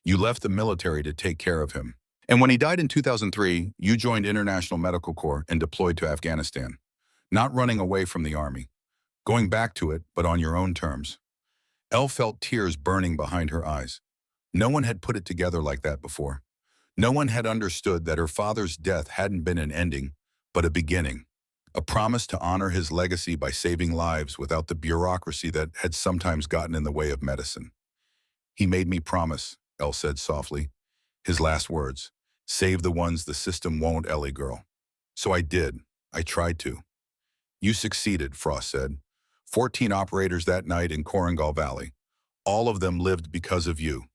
You left the military to take care of him. And when he died in 2003, you joined International Medical Corps and deployed to Afghanistan. Not running away from the Army. Going back to it, but on your own terms. Elle felt tears burning behind her eyes. No one had put it together like that before. No one had understood that her father's death hadn't been an ending, but a beginning. A promise to honor his legacy by saving lives without the bureaucracy that had sometimes gotten in the way of medicine. He made me promise, Elle said softly. His last words. Save the ones the system won't, Ellie girl. So I did. I tried to. You succeeded, Frost said. 14 operators that night in Korengal Valley. All of them lived because of you.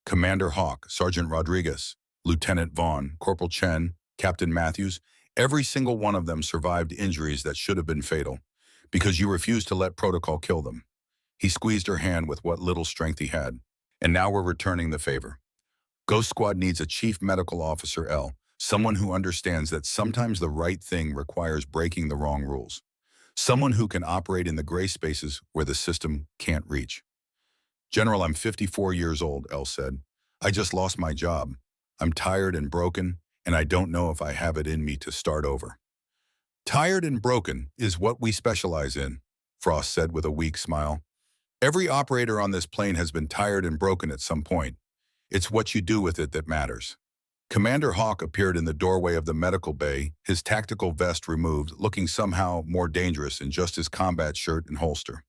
Commander Hawk, Sergeant Rodriguez, Lieutenant Vaughn, Corporal Chen, Captain Matthews, every single one of them survived injuries that should have been fatal, because you refused to let protocol kill them. He squeezed her hand with what little strength he had. And now we're returning the favor. Ghost Squad needs a chief medical officer, L, someone who understands that sometimes the right thing requires breaking the wrong rules. Someone who can operate in the gray spaces where the system can't reach. General, I'm 54 years old, Elle said. I just lost my job. I'm tired and broken, and I don't know if I have it in me to start over. Tired and broken is what we specialize in, Frost said with a weak smile. Every operator on this plane has been tired and broken at some point. It's what you do with it that matters. Commander Hawk appeared in the doorway of the medical bay, his tactical vest removed, looking somehow more dangerous in just his combat shirt and holster.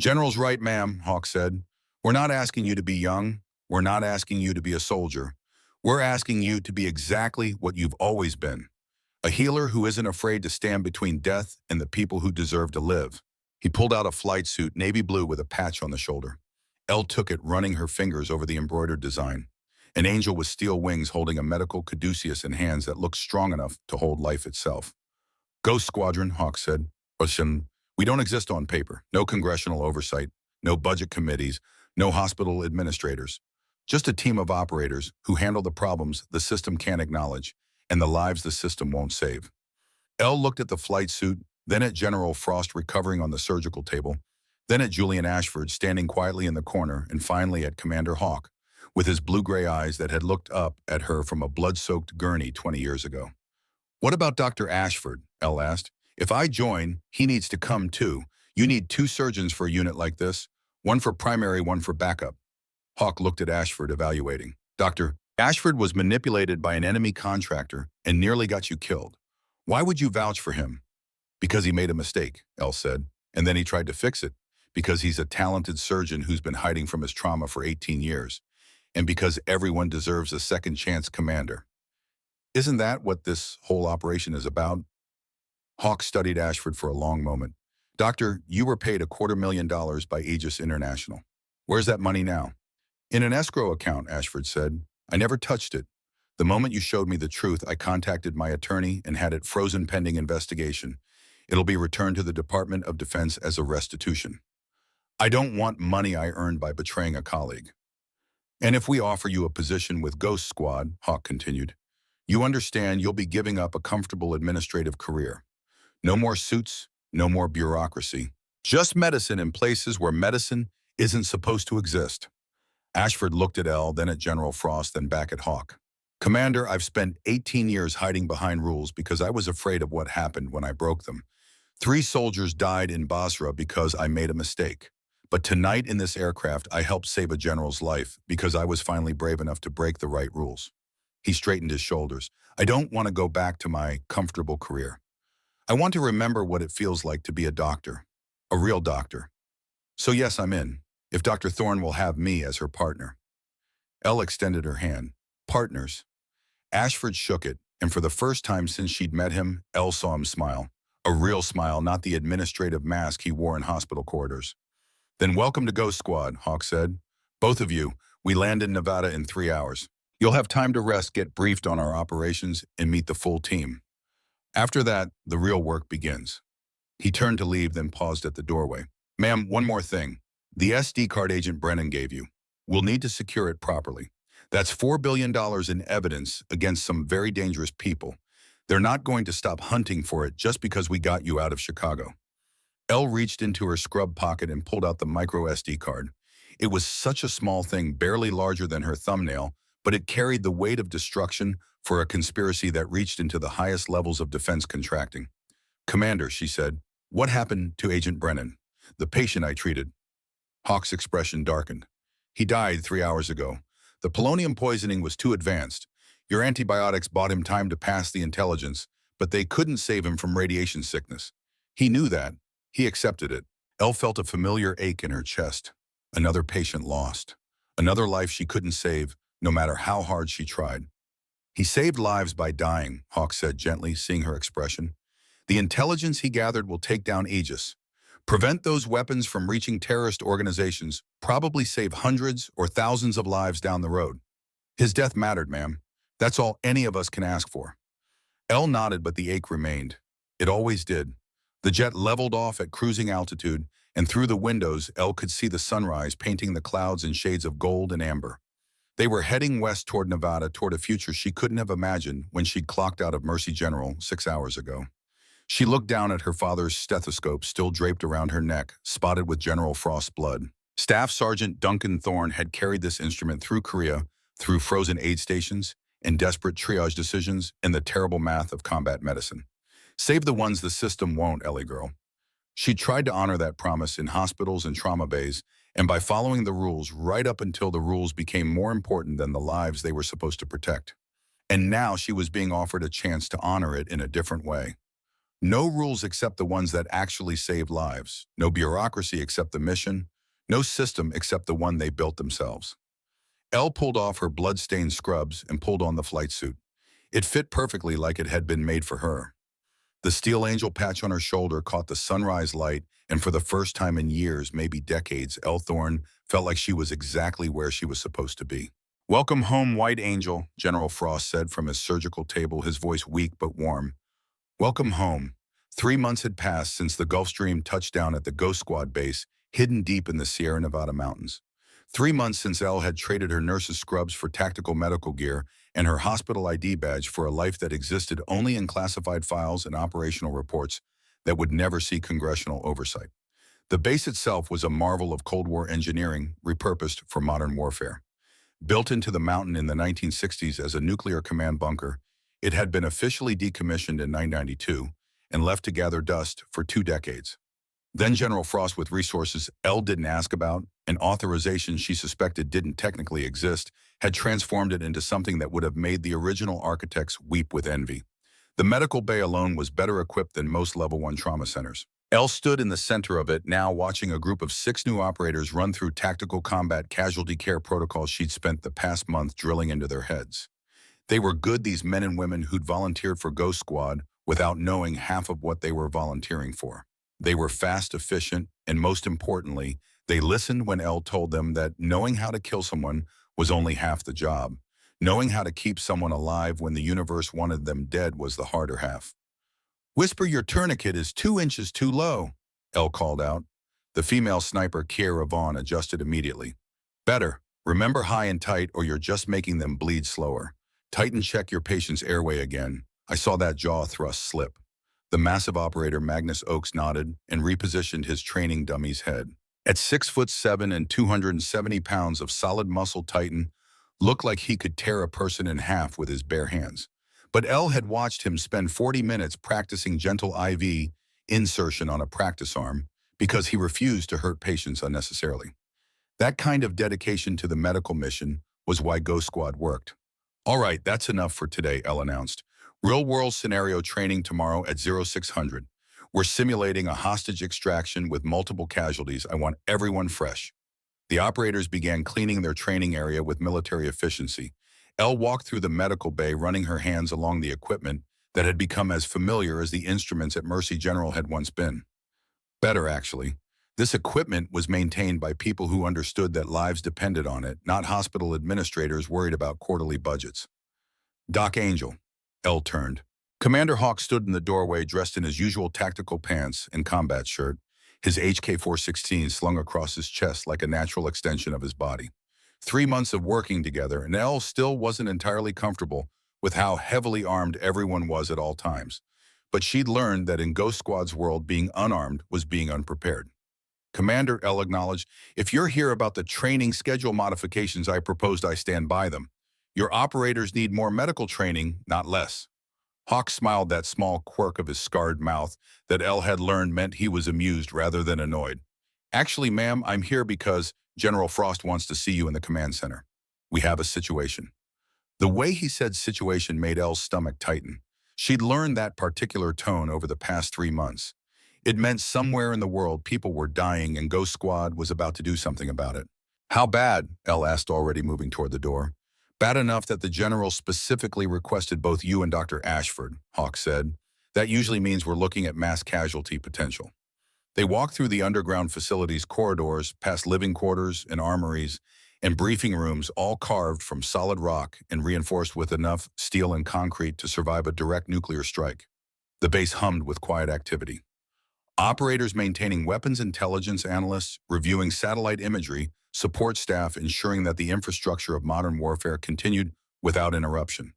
General's right, ma'am, Hawk said. We're not asking you to be young. We're not asking you to be a soldier. We're asking you to be exactly what you've always been. A healer who isn't afraid to stand between death and the people who deserve to live. He pulled out a flight suit, navy blue with a patch on the shoulder. Elle took it, running her fingers over the embroidered design. An angel with steel wings holding a medical caduceus in hands that looked strong enough to hold life itself. Ghost Squadron, Hawk said. Listen, we don't exist on paper. No congressional oversight, no budget committees, no hospital administrators. Just a team of operators who handle the problems the system can't acknowledge and the lives the system won't save. Elle looked at the flight suit, then at General Frost recovering on the surgical table, then at Julian Ashford standing quietly in the corner, and finally at Commander Hawk, with his blue-gray eyes that had looked up at her from a blood-soaked gurney 20 years ago. What about Dr. Ashford? Elle asked. If I join, he needs to come too. You need 2 surgeons for a unit like this, one for primary, one for backup. Hawk looked at Ashford, evaluating. Dr. Ashford was manipulated by an enemy contractor and nearly got you killed. Why would you vouch for him? Because he made a mistake, Elle said, and then he tried to fix it, because he's a talented surgeon who's been hiding from his trauma for 18 years, and because everyone deserves a second chance, Commander. Isn't that what this whole operation is about? Hawk studied Ashford for a long moment. Doctor, you were paid $250,000 by Aegis International. Where's that money now? In an escrow account, Ashford said. I never touched it. The moment you showed me the truth, I contacted my attorney and had it frozen pending investigation. It'll be returned to the Department of Defense as a restitution. I don't want money I earned by betraying a colleague. And if we offer you a position with Ghost Squad, Hawk continued, you understand you'll be giving up a comfortable administrative career. No more suits, no more bureaucracy. Just medicine in places where medicine isn't supposed to exist. Ashford looked at Elle, then at General Frost, then back at Hawk. Commander, I've spent 18 years hiding behind rules because I was afraid of what happened when I broke them. 3 soldiers died in Basra because I made a mistake. But tonight in this aircraft, I helped save a general's life because I was finally brave enough to break the right rules. He straightened his shoulders. I don't want to go back to my comfortable career. I want to remember what it feels like to be a doctor, a real doctor. So yes, I'm in, if Dr. Thorne will have me as her partner. Elle extended her hand. Partners. Ashford shook it, and for the first time since she'd met him, Elle saw him smile. A real smile, not the administrative mask he wore in hospital corridors. Then welcome to Ghost Squad, Hawk said. Both of you, we land in Nevada in 3 hours. You'll have time to rest, get briefed on our operations, and meet the full team. After that, the real work begins. He turned to leave, then paused at the doorway. Ma'am, one more thing. The SD card Agent Brennan gave you. We'll need to secure it properly. That's $4 billion in evidence against some very dangerous people. They're not going to stop hunting for it just because we got you out of Chicago. Elle reached into her scrub pocket and pulled out the micro SD card. It was such a small thing, barely larger than her thumbnail, but it carried the weight of destruction for a conspiracy that reached into the highest levels of defense contracting. Commander, she said, what happened to Agent Brennan, the patient I treated? Hawk's expression darkened. He died 3 hours ago. The polonium poisoning was too advanced. Your antibiotics bought him time to pass the intelligence, but they couldn't save him from radiation sickness. He knew that. He accepted it. Elle felt a familiar ache in her chest. Another patient lost. Another life she couldn't save, no matter how hard she tried. He saved lives by dying, Hawk said gently, seeing her expression. The intelligence he gathered will take down Aegis. Prevent those weapons from reaching terrorist organizations, probably save hundreds or thousands of lives down the road. His death mattered, ma'am. That's all any of us can ask for. Elle nodded, but the ache remained. It always did. The jet leveled off at cruising altitude, and through the windows, Elle could see the sunrise painting the clouds in shades of gold and amber. They were heading west toward Nevada, toward a future she couldn't have imagined when she'd clocked out of Mercy General 6 hours ago. She looked down at her father's stethoscope still draped around her neck, spotted with General Frost's blood. Staff Sergeant Duncan Thorne had carried this instrument through Korea, through frozen aid stations, and desperate triage decisions, and the terrible math of combat medicine. Save the ones the system won't, Ellie girl. She tried to honor that promise in hospitals and trauma bays, and by following the rules right up until the rules became more important than the lives they were supposed to protect. And now she was being offered a chance to honor it in a different way. No rules except the ones that actually saved lives. No bureaucracy except the mission. No system except the one they built themselves. Elle pulled off her blood-stained scrubs and pulled on the flight suit. It fit perfectly like it had been made for her. The Steel Angel patch on her shoulder caught the sunrise light, and for the first time in years, maybe decades, Elle Thorne felt like she was exactly where she was supposed to be. "Welcome home, White Angel," General Frost said from his surgical table, his voice weak but warm. "Welcome home." 3 months had passed since the Gulfstream touched down at the Ghost Squad base, hidden deep in the Sierra Nevada mountains. 3 months since Elle had traded her nurse's scrubs for tactical medical gear and her hospital ID badge for a life that existed only in classified files and operational reports that would never see congressional oversight. The base itself was a marvel of Cold War engineering, repurposed for modern warfare. Built into the mountain in the 1960s as a nuclear command bunker, it had been officially decommissioned in 1992 and left to gather dust for 2 decades. Then General Frost, with resources Elle didn't ask about and authorization she suspected didn't technically exist, had transformed it into something that would have made the original architects weep with envy. The medical bay alone was better equipped than most Level 1 trauma centers. Elle stood in the center of it, now watching a group of 6 new operators run through tactical combat casualty care protocols she'd spent the past month drilling into their heads. They were good, these men and women who'd volunteered for Ghost Squad without knowing half of what they were volunteering for. They were fast, efficient, and most importantly, they listened when Elle told them that knowing how to kill someone was only half the job. Knowing how to keep someone alive when the universe wanted them dead was the harder half. "Whisper your tourniquet is 2 inches too low," Elle called out. The female sniper, Kiera Vaughn, adjusted immediately. "Better. Remember high and tight or you're just making them bleed slower. Tighten, check your patient's airway again." I saw that jaw thrust slip. The massive operator Magnus Oakes nodded and repositioned his training dummy's head. At 6'7" and 270 pounds of solid muscle, Titan looked like he could tear a person in half with his bare hands. But Elle had watched him spend 40 minutes practicing gentle IV insertion on a practice arm because he refused to hurt patients unnecessarily. That kind of dedication to the medical mission was why Ghost Squad worked. "All right, that's enough for today," Elle announced. "Real-world scenario training tomorrow at 0600. We're simulating a hostage extraction with multiple casualties. I want everyone fresh." The operators began cleaning their training area with military efficiency. Elle walked through the medical bay, running her hands along the equipment that had become as familiar as the instruments at Mercy General had once been. Better, actually. This equipment was maintained by people who understood that lives depended on it, not hospital administrators worried about quarterly budgets. "Doc Angel." Elle turned. Commander Hawk stood in the doorway, dressed in his usual tactical pants and combat shirt, his HK-416 slung across his chest like a natural extension of his body. 3 months of working together, and Elle still wasn't entirely comfortable with how heavily armed everyone was at all times. But she'd learned that in Ghost Squad's world, being unarmed was being unprepared. "Commander," Elle acknowledged, "if you're here about the training schedule modifications I proposed, I stand by them. Your operators need more medical training, not less." Hawk smiled, that small quirk of his scarred mouth that Elle had learned meant he was amused rather than annoyed. "Actually, ma'am, I'm here because General Frost wants to see you in the command center. We have a situation." The way he said situation made Elle's stomach tighten. She'd learned that particular tone over the past 3 months. It meant somewhere in the world people were dying and Ghost Squad was about to do something about it. "How bad?" Elle asked, already moving toward the door. "Bad enough that the general specifically requested both you and Dr. Ashford," Hawk said. "That usually means we're looking at mass casualty potential." They walked through the underground facilities corridors, past living quarters and armories and briefing rooms, all carved from solid rock and reinforced with enough steel and concrete to survive a direct nuclear strike. The base hummed with quiet activity. Operators maintaining weapons, intelligence analysts reviewing satellite imagery, support staff ensuring that the infrastructure of modern warfare continued without interruption.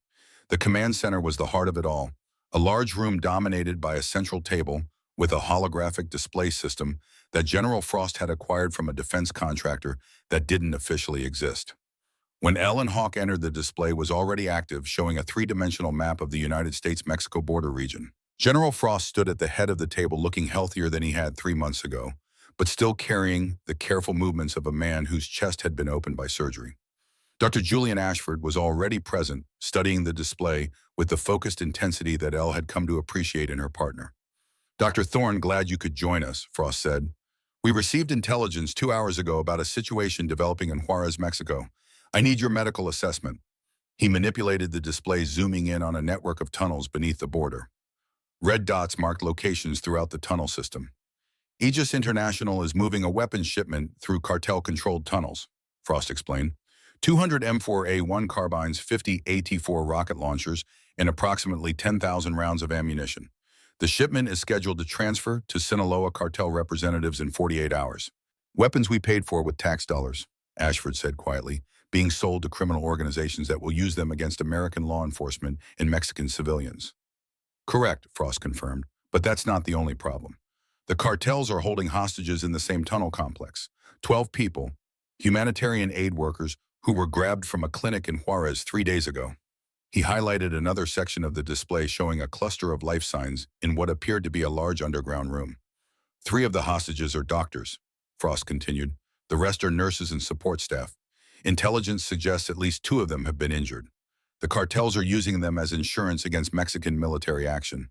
The command center was the heart of it all, a large room dominated by a central table with a holographic display system that General Frost had acquired from a defense contractor that didn't officially exist. When Elle and Hawk entered, the display was already active, showing a three-dimensional map of the United States-Mexico border region. General Frost stood at the head of the table looking healthier than he had 3 months ago, but still carrying the careful movements of a man whose chest had been opened by surgery. Dr. Julian Ashford was already present, studying the display with the focused intensity that Elle had come to appreciate in her partner. Dr. Thorne, glad you could join us, Frost said. We received intelligence 2 hours ago about a situation developing in Juarez, Mexico. I need your medical assessment. He manipulated the display, zooming in on a network of tunnels beneath the border. Red dots marked locations throughout the tunnel system. Aegis International is moving a weapons shipment through cartel-controlled tunnels, Frost explained. 200 M4A1 carbines, 50 AT-4 rocket launchers, and approximately 10,000 rounds of ammunition. The shipment is scheduled to transfer to Sinaloa cartel representatives in 48 hours. Weapons we paid for with tax dollars, Ashford said quietly, being sold to criminal organizations that will use them against American law enforcement and Mexican civilians. Correct, Frost confirmed, but that's not the only problem. The cartels are holding hostages in the same tunnel complex. 12 people, humanitarian aid workers, who were grabbed from a clinic in Juarez 3 days ago. He highlighted another section of the display showing a cluster of life signs in what appeared to be a large underground room. 3 of the hostages are doctors, Frost continued. The rest are nurses and support staff. Intelligence suggests at least 2 of them have been injured. The cartels are using them as insurance against Mexican military action.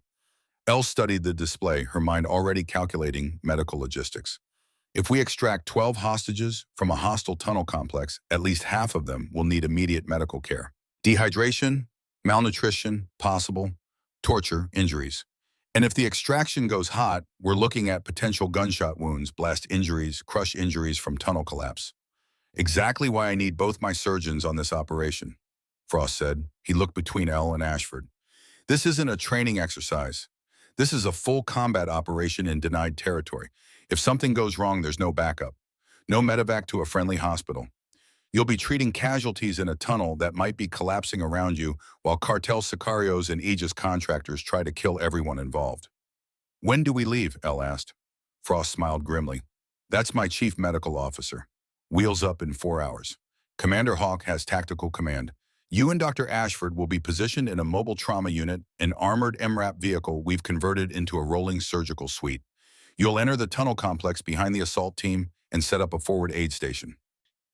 Elle studied the display, her mind already calculating medical logistics. If we extract 12 hostages from a hostile tunnel complex, at least half of them will need immediate medical care. Dehydration, malnutrition, possible, torture, injuries. And if the extraction goes hot, we're looking at potential gunshot wounds, blast injuries, crush injuries from tunnel collapse. Exactly why I need both my surgeons on this operation, Frost said. He looked between Elle and Ashford. This isn't a training exercise. This is a full combat operation in denied territory. If something goes wrong, there's no backup. No medevac to a friendly hospital. You'll be treating casualties in a tunnel that might be collapsing around you while cartel sicarios and Aegis contractors try to kill everyone involved. When do we leave? Elle asked. Frost smiled grimly. That's my chief medical officer. Wheels up in 4 hours. Commander Hawk has tactical command. You and Dr. Ashford will be positioned in a mobile trauma unit, an armored MRAP vehicle we've converted into a rolling surgical suite. You'll enter the tunnel complex behind the assault team and set up a forward aid station.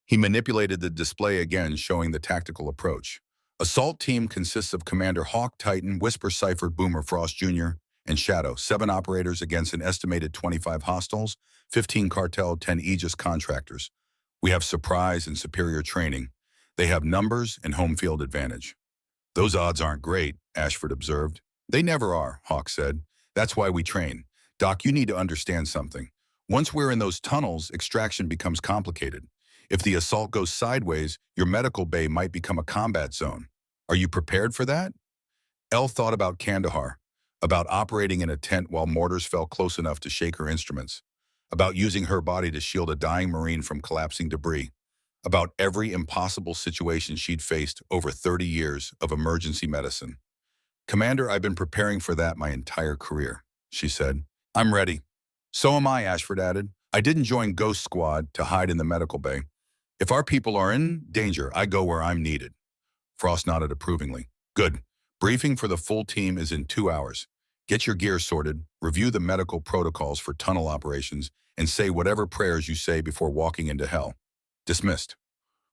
He manipulated the display again, showing the tactical approach. Assault team consists of Commander Hawk, Titan, Whisper, Cypher, Boomer, Frost Jr., and Shadow, 7 operators against an estimated 25 hostiles, 15 cartel, 10 Aegis contractors. We have surprise and superior training. They have numbers and home field advantage. Those odds aren't great, Ashford observed. They never are, Hawk said. That's why we train. Doc, you need to understand something. Once we're in those tunnels, extraction becomes complicated. If the assault goes sideways, your medical bay might become a combat zone. Are you prepared for that? Elle thought about Kandahar, about operating in a tent while mortars fell close enough to shake her instruments, about using her body to shield a dying Marine from collapsing debris, about every impossible situation she'd faced over 30 years of emergency medicine. Commander, I've been preparing for that my entire career, she said. I'm ready. So am I, Ashford added. I didn't join Ghost Squad to hide in the medical bay. If our people are in danger, I go where I'm needed. Frost nodded approvingly. Good. Briefing for the full team is in 2 hours. Get your gear sorted, review the medical protocols for tunnel operations, and say whatever prayers you say before walking into hell. Dismissed.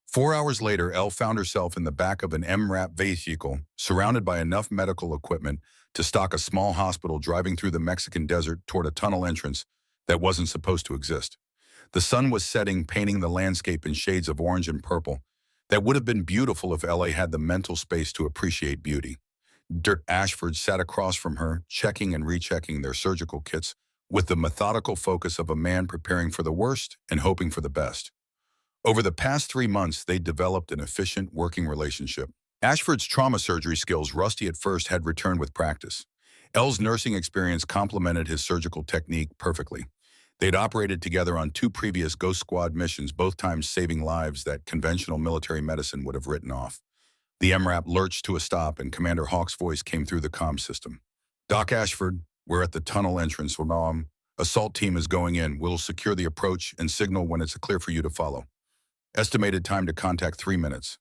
4 hours later, Elle found herself in the back of an MRAP vehicle, surrounded by enough medical equipment to stock a small hospital driving through the Mexican desert toward a tunnel entrance that wasn't supposed to exist. The sun was setting, painting the landscape in shades of orange and purple that would have been beautiful if LA had the mental space to appreciate beauty. Dirt Ashford sat across from her, checking and rechecking their surgical kits with the methodical focus of a man preparing for the worst and hoping for the best. Over the past 3 months, they developed an efficient working relationship. Ashford's trauma surgery skills, rusty at first, had returned with practice. Elle's nursing experience complemented his surgical technique perfectly. They'd operated together on 2 previous Ghost Squad missions, both times saving lives that conventional military medicine would have written off. The MRAP lurched to a stop, and Commander Hawk's voice came through the comm system. Doc Ashford, we're at the tunnel entrance. Assault team is going in. We'll secure the approach and signal when it's clear for you to follow. Estimated time to contact 3 minutes.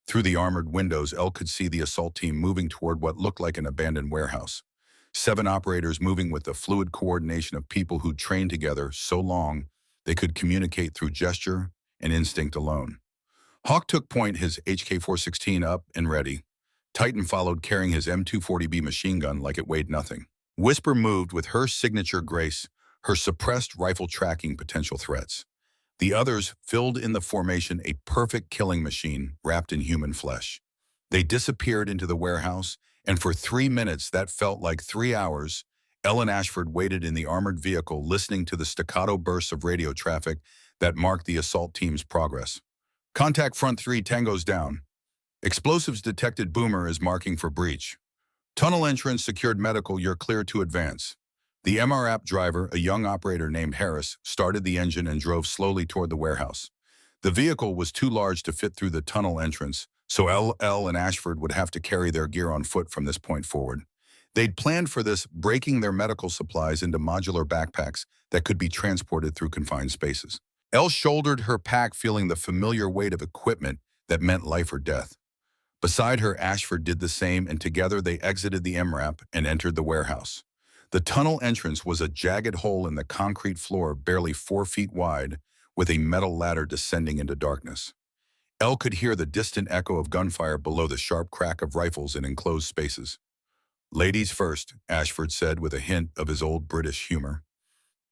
Through the armored windows, Elle could see the assault team moving toward what looked like an abandoned warehouse. 7 operators moving with the fluid coordination of people who trained together so long they could communicate through gesture and instinct alone. Hawk took point, his HK-416 up and ready. Titan followed, carrying his M240B machine gun like it weighed nothing. Whisper moved with her signature grace, her suppressed rifle tracking potential threats. The others filled in the formation, a perfect killing machine wrapped in human flesh. They disappeared into the warehouse, and for 3 minutes that felt like 3 hours, Ellen Ashford waited in the armored vehicle, listening to the staccato bursts of radio traffic that marked the assault team's progress. Contact front 3, tangos down. Explosives detected, Boomer is marking for breach. Tunnel entrance secured, medical, you're clear to advance. The MR-app driver, a young operator named Harris, started the engine and drove slowly toward the warehouse. The vehicle was too large to fit through the tunnel entrance, so LL and Ashford would have to carry their gear on foot from this point forward. They'd planned for this, breaking their medical supplies into modular backpacks that could be transported through confined spaces. Elle shouldered her pack, feeling the familiar weight of equipment that meant life or death. Beside her, Ashford did the same, and together they exited the MRAP and entered the warehouse. The tunnel entrance was a jagged hole in the concrete floor, barely 4 feet wide, with a metal ladder descending into darkness. Elle could hear the distant echo of gunfire below, the sharp crack of rifles in enclosed spaces. Ladies first, Ashford said with a hint of his old British humor.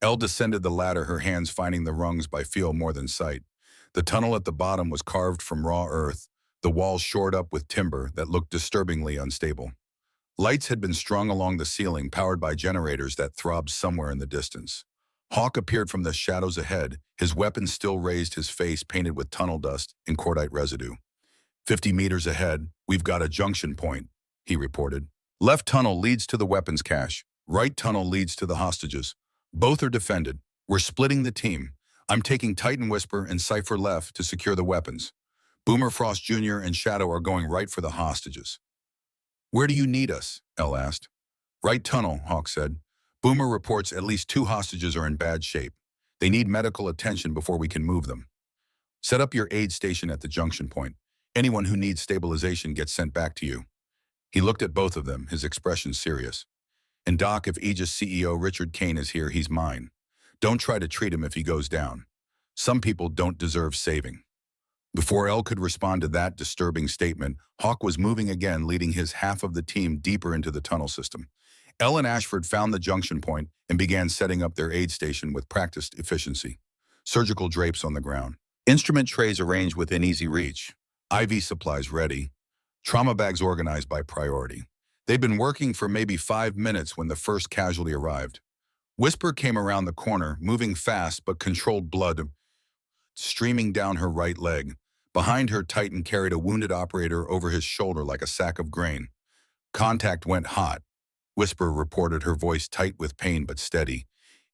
Elle descended the ladder, her hands finding the rungs by feel more than sight. The tunnel at the bottom was carved from raw earth, the walls shored up with timber that looked disturbingly unstable. Lights had been strung along the ceiling, powered by generators that throbbed somewhere in the distance. Hawk appeared from the shadows ahead, his weapon still raised, his face painted with tunnel dust and cordite residue. 50 meters ahead, we've got a junction point, he reported. Left tunnel leads to the weapons cache. Right tunnel leads to the hostages. Both are defended. We're splitting the team. I'm taking Titan, Whisper, and Cypher left to secure the weapons. Boomer, Frost Jr., and Shadow are going right for the hostages. Where do you need us? Elle asked. Right tunnel, Hawk said. Boomer reports at least 2 hostages are in bad shape. They need medical attention before we can move them. Set up your aid station at the junction point. Anyone who needs stabilization gets sent back to you. He looked at both of them, his expression serious. And Doc, if Aegis CEO Richard Kane is here, he's mine. Don't try to treat him if he goes down. Some people don't deserve saving. Before Elle could respond to that disturbing statement, Hawk was moving again, leading his half of the team deeper into the tunnel system. Elle and Ashford found the junction point and began setting up their aid station with practiced efficiency. Surgical drapes on the ground. Instrument trays arranged within easy reach. IV supplies ready. Trauma bags organized by priority. They'd been working for maybe 5 minutes when the first casualty arrived. Whisper came around the corner, moving fast but controlled, blood streaming down her right leg. Behind her, Titan carried a wounded operator over his shoulder like a sack of grain. Contact went hot. Whisper reported, her voice tight with pain but steady.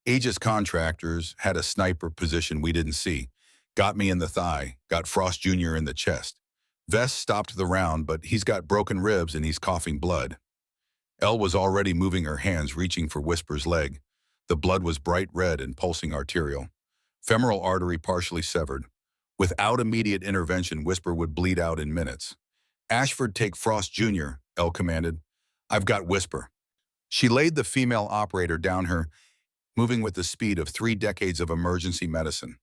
Aegis contractors had a sniper position we didn't see. Got me in the thigh, got Frost Jr. in the chest. Vest stopped the round, but he's got broken ribs and he's coughing blood. Elle was already moving her hands, reaching for Whisper's leg. The blood was bright red and pulsing arterial. Femoral artery partially severed. Without immediate intervention, Whisper would bleed out in minutes. Ashford, take Frost Jr., Elle commanded. I've got Whisper. She laid the female operator down, her moving with the speed of 3 decades of emergency medicine.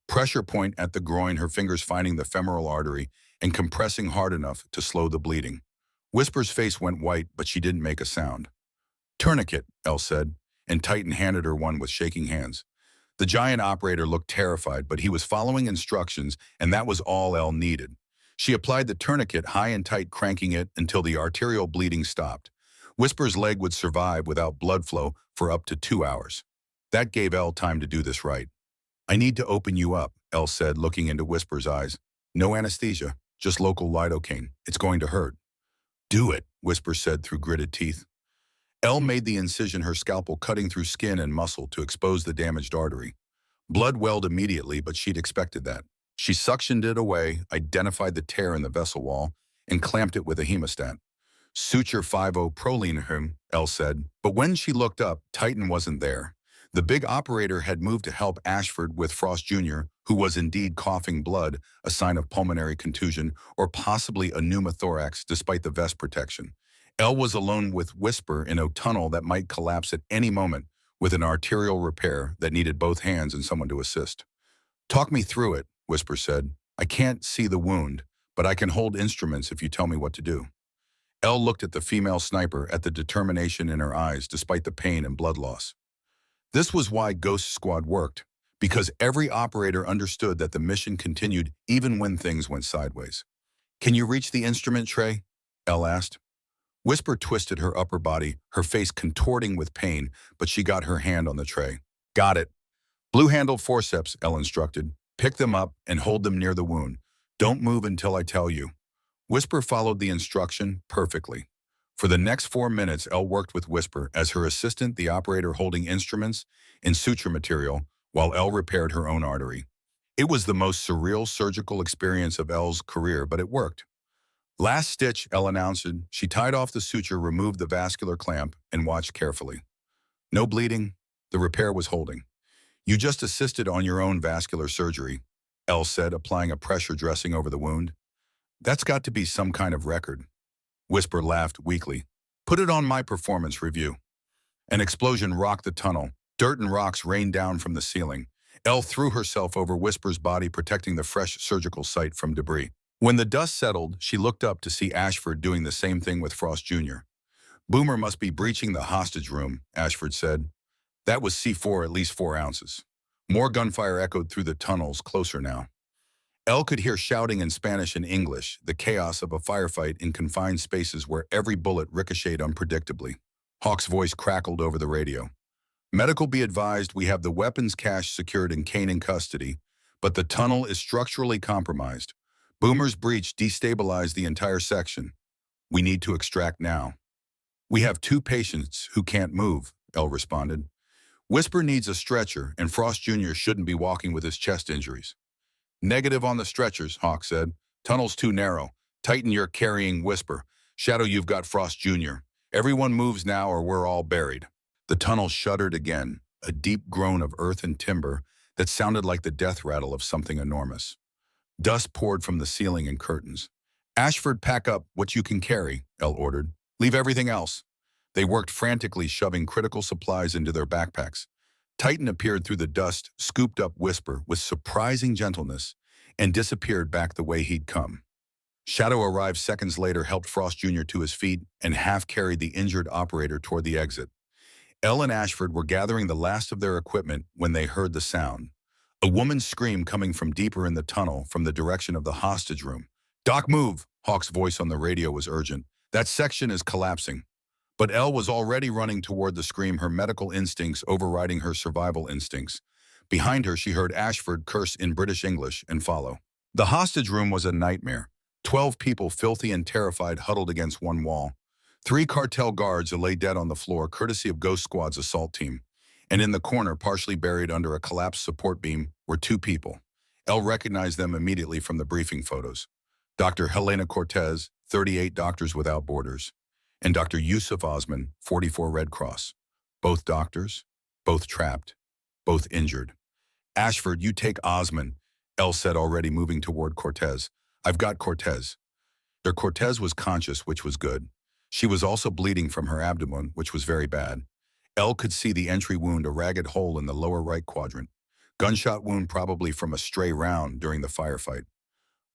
Pressure point at the groin, her fingers finding the femoral artery and compressing hard enough to slow the bleeding. Whisper's face went white, but she didn't make a sound. Tourniquet, Elle said, and Titan handed her one with shaking hands. The giant operator looked terrified, but he was following instructions, and that was all Elle needed. She applied the tourniquet high and tight, cranking it until the arterial bleeding stopped. Whisper's leg would survive without blood flow for up to 2 hours. That gave Elle time to do this right. I need to open you up, Elle said, looking into Whisper's eyes. No anesthesia, just local lidocaine. It's going to hurt. Do it, Whisper said through gritted teeth. Elle made the incision, her scalpel cutting through skin and muscle to expose the damaged artery. Blood welled immediately, but she'd expected that. She suctioned it away, identified the tear in the vessel wall, and clamped it with a hemostat. Suture 5-0 proline, Elle said, but when she looked up, Titan wasn't there. The big operator had moved to help Ashford with Frost Jr., who was indeed coughing blood, a sign of pulmonary contusion or possibly a pneumothorax despite the vest protection. Elle was alone with Whisper in a tunnel that might collapse at any moment, with an arterial repair that needed both hands and someone to assist. "Talk me through it," Whisper said. "I can't see the wound, but I can hold instruments if you tell me what to do." Elle looked at the female sniper, at the determination in her eyes despite the pain and blood loss. This was why Ghost Squad worked, because every operator understood that the mission continued even when things went sideways. "Can you reach the instrument tray?" Elle asked. Whisper twisted her upper body, her face contorting with pain, but she got her hand on the tray. "Got it." "Blue-handled forceps," Elle instructed. "Pick them up and hold them near the wound. Don't move until I tell you." Whisper followed the instruction perfectly. For the next 4 minutes, Elle worked with Whisper as her assistant, the operator holding instruments and suture material, while Elle repaired her own artery. It was the most surreal surgical experience of Elle's career, but it worked. "Last stitch," Elle announced. She tied off the suture, removed the vascular clamp, and watched carefully. No bleeding. The repair was holding. "You just assisted on your own vascular surgery," Elle said, applying a pressure dressing over the wound. "That's got to be some kind of record." Whisper laughed weakly. "Put it on my performance review." An explosion rocked the tunnel. Dirt and rocks rained down from the ceiling. Elle threw herself over Whisper's body, protecting the fresh surgical site from debris. When the dust settled, she looked up to see Ashford doing the same thing with Frost Jr. "Boomer must be breaching the hostage room," Ashford said. "That was C4, at least 4 ounces." More gunfire echoed through the tunnels, closer now. Elle could hear shouting in Spanish and English, the chaos of a firefight in confined spaces where every bullet ricocheted unpredictably. Hawk's voice crackled over the radio. "Medical be advised, we have the weapons cache secured and Kane in custody, but the tunnel is structurally compromised. Boomer's breach destabilized the entire section. We need to extract now." "We have 2 patients who can't move," Elle responded. "Whisper needs a stretcher, and Frost Jr. shouldn't be walking with his chest injuries." "Negative on the stretchers," Hawk said. "Tunnel's too narrow. Tighten your carrying Whisper. Shadow, you've got Frost Jr. Everyone moves now or we're all buried." The tunnel shuddered again, a deep groan of earth and timber that sounded like the death rattle of something enormous. Dust poured from the ceiling and curtains. "Ashford, pack up what you can carry," Elle ordered. "Leave everything else." They worked frantically, shoving critical supplies into their backpacks. Titan appeared through the dust, scooped up Whisper with surprising gentleness, and disappeared back the way he'd come. Shadow arrived seconds later, helped Frost Jr. to his feet, and half-carried the injured operator toward the exit. Elle and Ashford were gathering the last of their equipment when they heard the sound. A woman's scream coming from deeper in the tunnel, from the direction of the hostage room. "Doc, move!" Hawk's voice on the radio was urgent. "That section is collapsing." But Elle was already running toward the scream, her medical instincts overriding her survival instincts. Behind her, she heard Ashford curse in British English and follow. The hostage room was a nightmare. 12 people, filthy and terrified, huddled against one wall. 3 cartel guards lay dead on the floor, courtesy of Ghost Squad's assault team. And in the corner, partially buried under a collapsed support beam, were 2 people. Elle recognized them immediately from the briefing photos. Dr. Helena Cortez, 38 Doctors Without Borders, and Dr. Yusuf Osman, 44 Red Cross. Both doctors, both trapped, both injured. "Ashford, you take Osman," Elle said, already moving toward Cortez. "I've got Cortez." Their Cortez was conscious, which was good. She was also bleeding from her abdomen, which was very bad. Elle could see the entry wound, a ragged hole in the lower right quadrant. Gunshot wound, probably from a stray round during the firefight.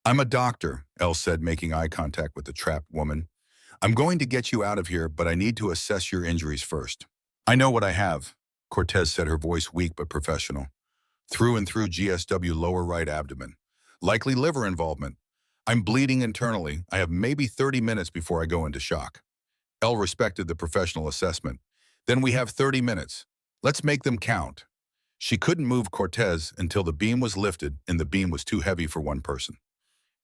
"I'm a doctor," Elle said, making eye contact with the trapped woman. "I'm going to get you out of here, but I need to assess your injuries first." "I know what I have," Cortez said, her voice weak but professional. "Through and through GSW lower right abdomen. Likely liver involvement. I'm bleeding internally. I have maybe 30 minutes before I go into shock." Elle respected the professional assessment. "Then we have 30 minutes. Let's make them count." She couldn't move Cortez until the beam was lifted, and the beam was too heavy for one person.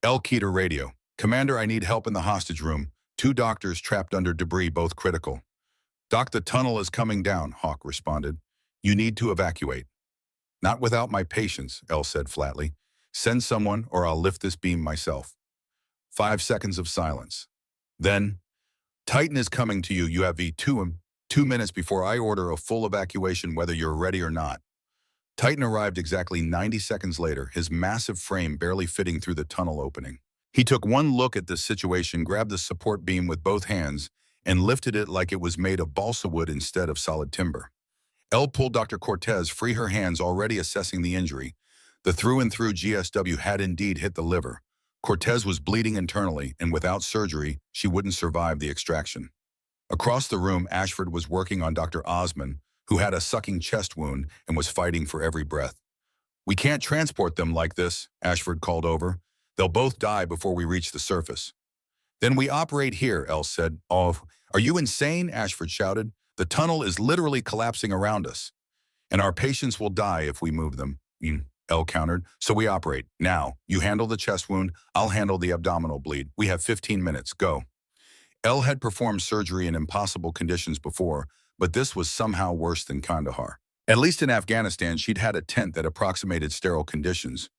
Elle keyed her radio. "Commander, I need help in the hostage room. 2 doctors trapped under debris, both critical." "Doc, the tunnel is coming down," Hawk responded. "You need to evacuate." "Not without my patients," Elle said flatly. "Send someone or I'll lift this beam myself." 5 seconds of silence. Then, "Titan is coming to you. You have V2 2 minutes before I order a full evacuation, whether you're ready or not." Titan arrived exactly 90 seconds later, his massive frame barely fitting through the tunnel opening. He took one look at the situation, grabbed the support beam with both hands, and lifted it like it was made of balsa wood instead of solid timber. Elle pulled Dr. Cortez free, her hands already assessing the injury. The through-and-through GSW had indeed hit the liver. Cortez was bleeding internally, and without surgery, she wouldn't survive the extraction. Across the room, Ashford was working on Dr. Osman, who had a sucking chest wound and was fighting for every breath. "We can't transport them like this," Ashford called over. "They'll both die before we reach the surface." "Then we operate here," Elle said. "Oh, are you insane?" Ashford shouted. "The tunnel is literally collapsing around us. And our patients will die if we move them." Elle countered. "So we operate. Now, you handle the chest wound, I'll handle the abdominal bleed. We have 15 minutes. Go." Elle had performed surgery in impossible conditions before, but this was somehow worse than Kandahar. At least in Afghanistan, she'd had a tent that approximated sterile conditions.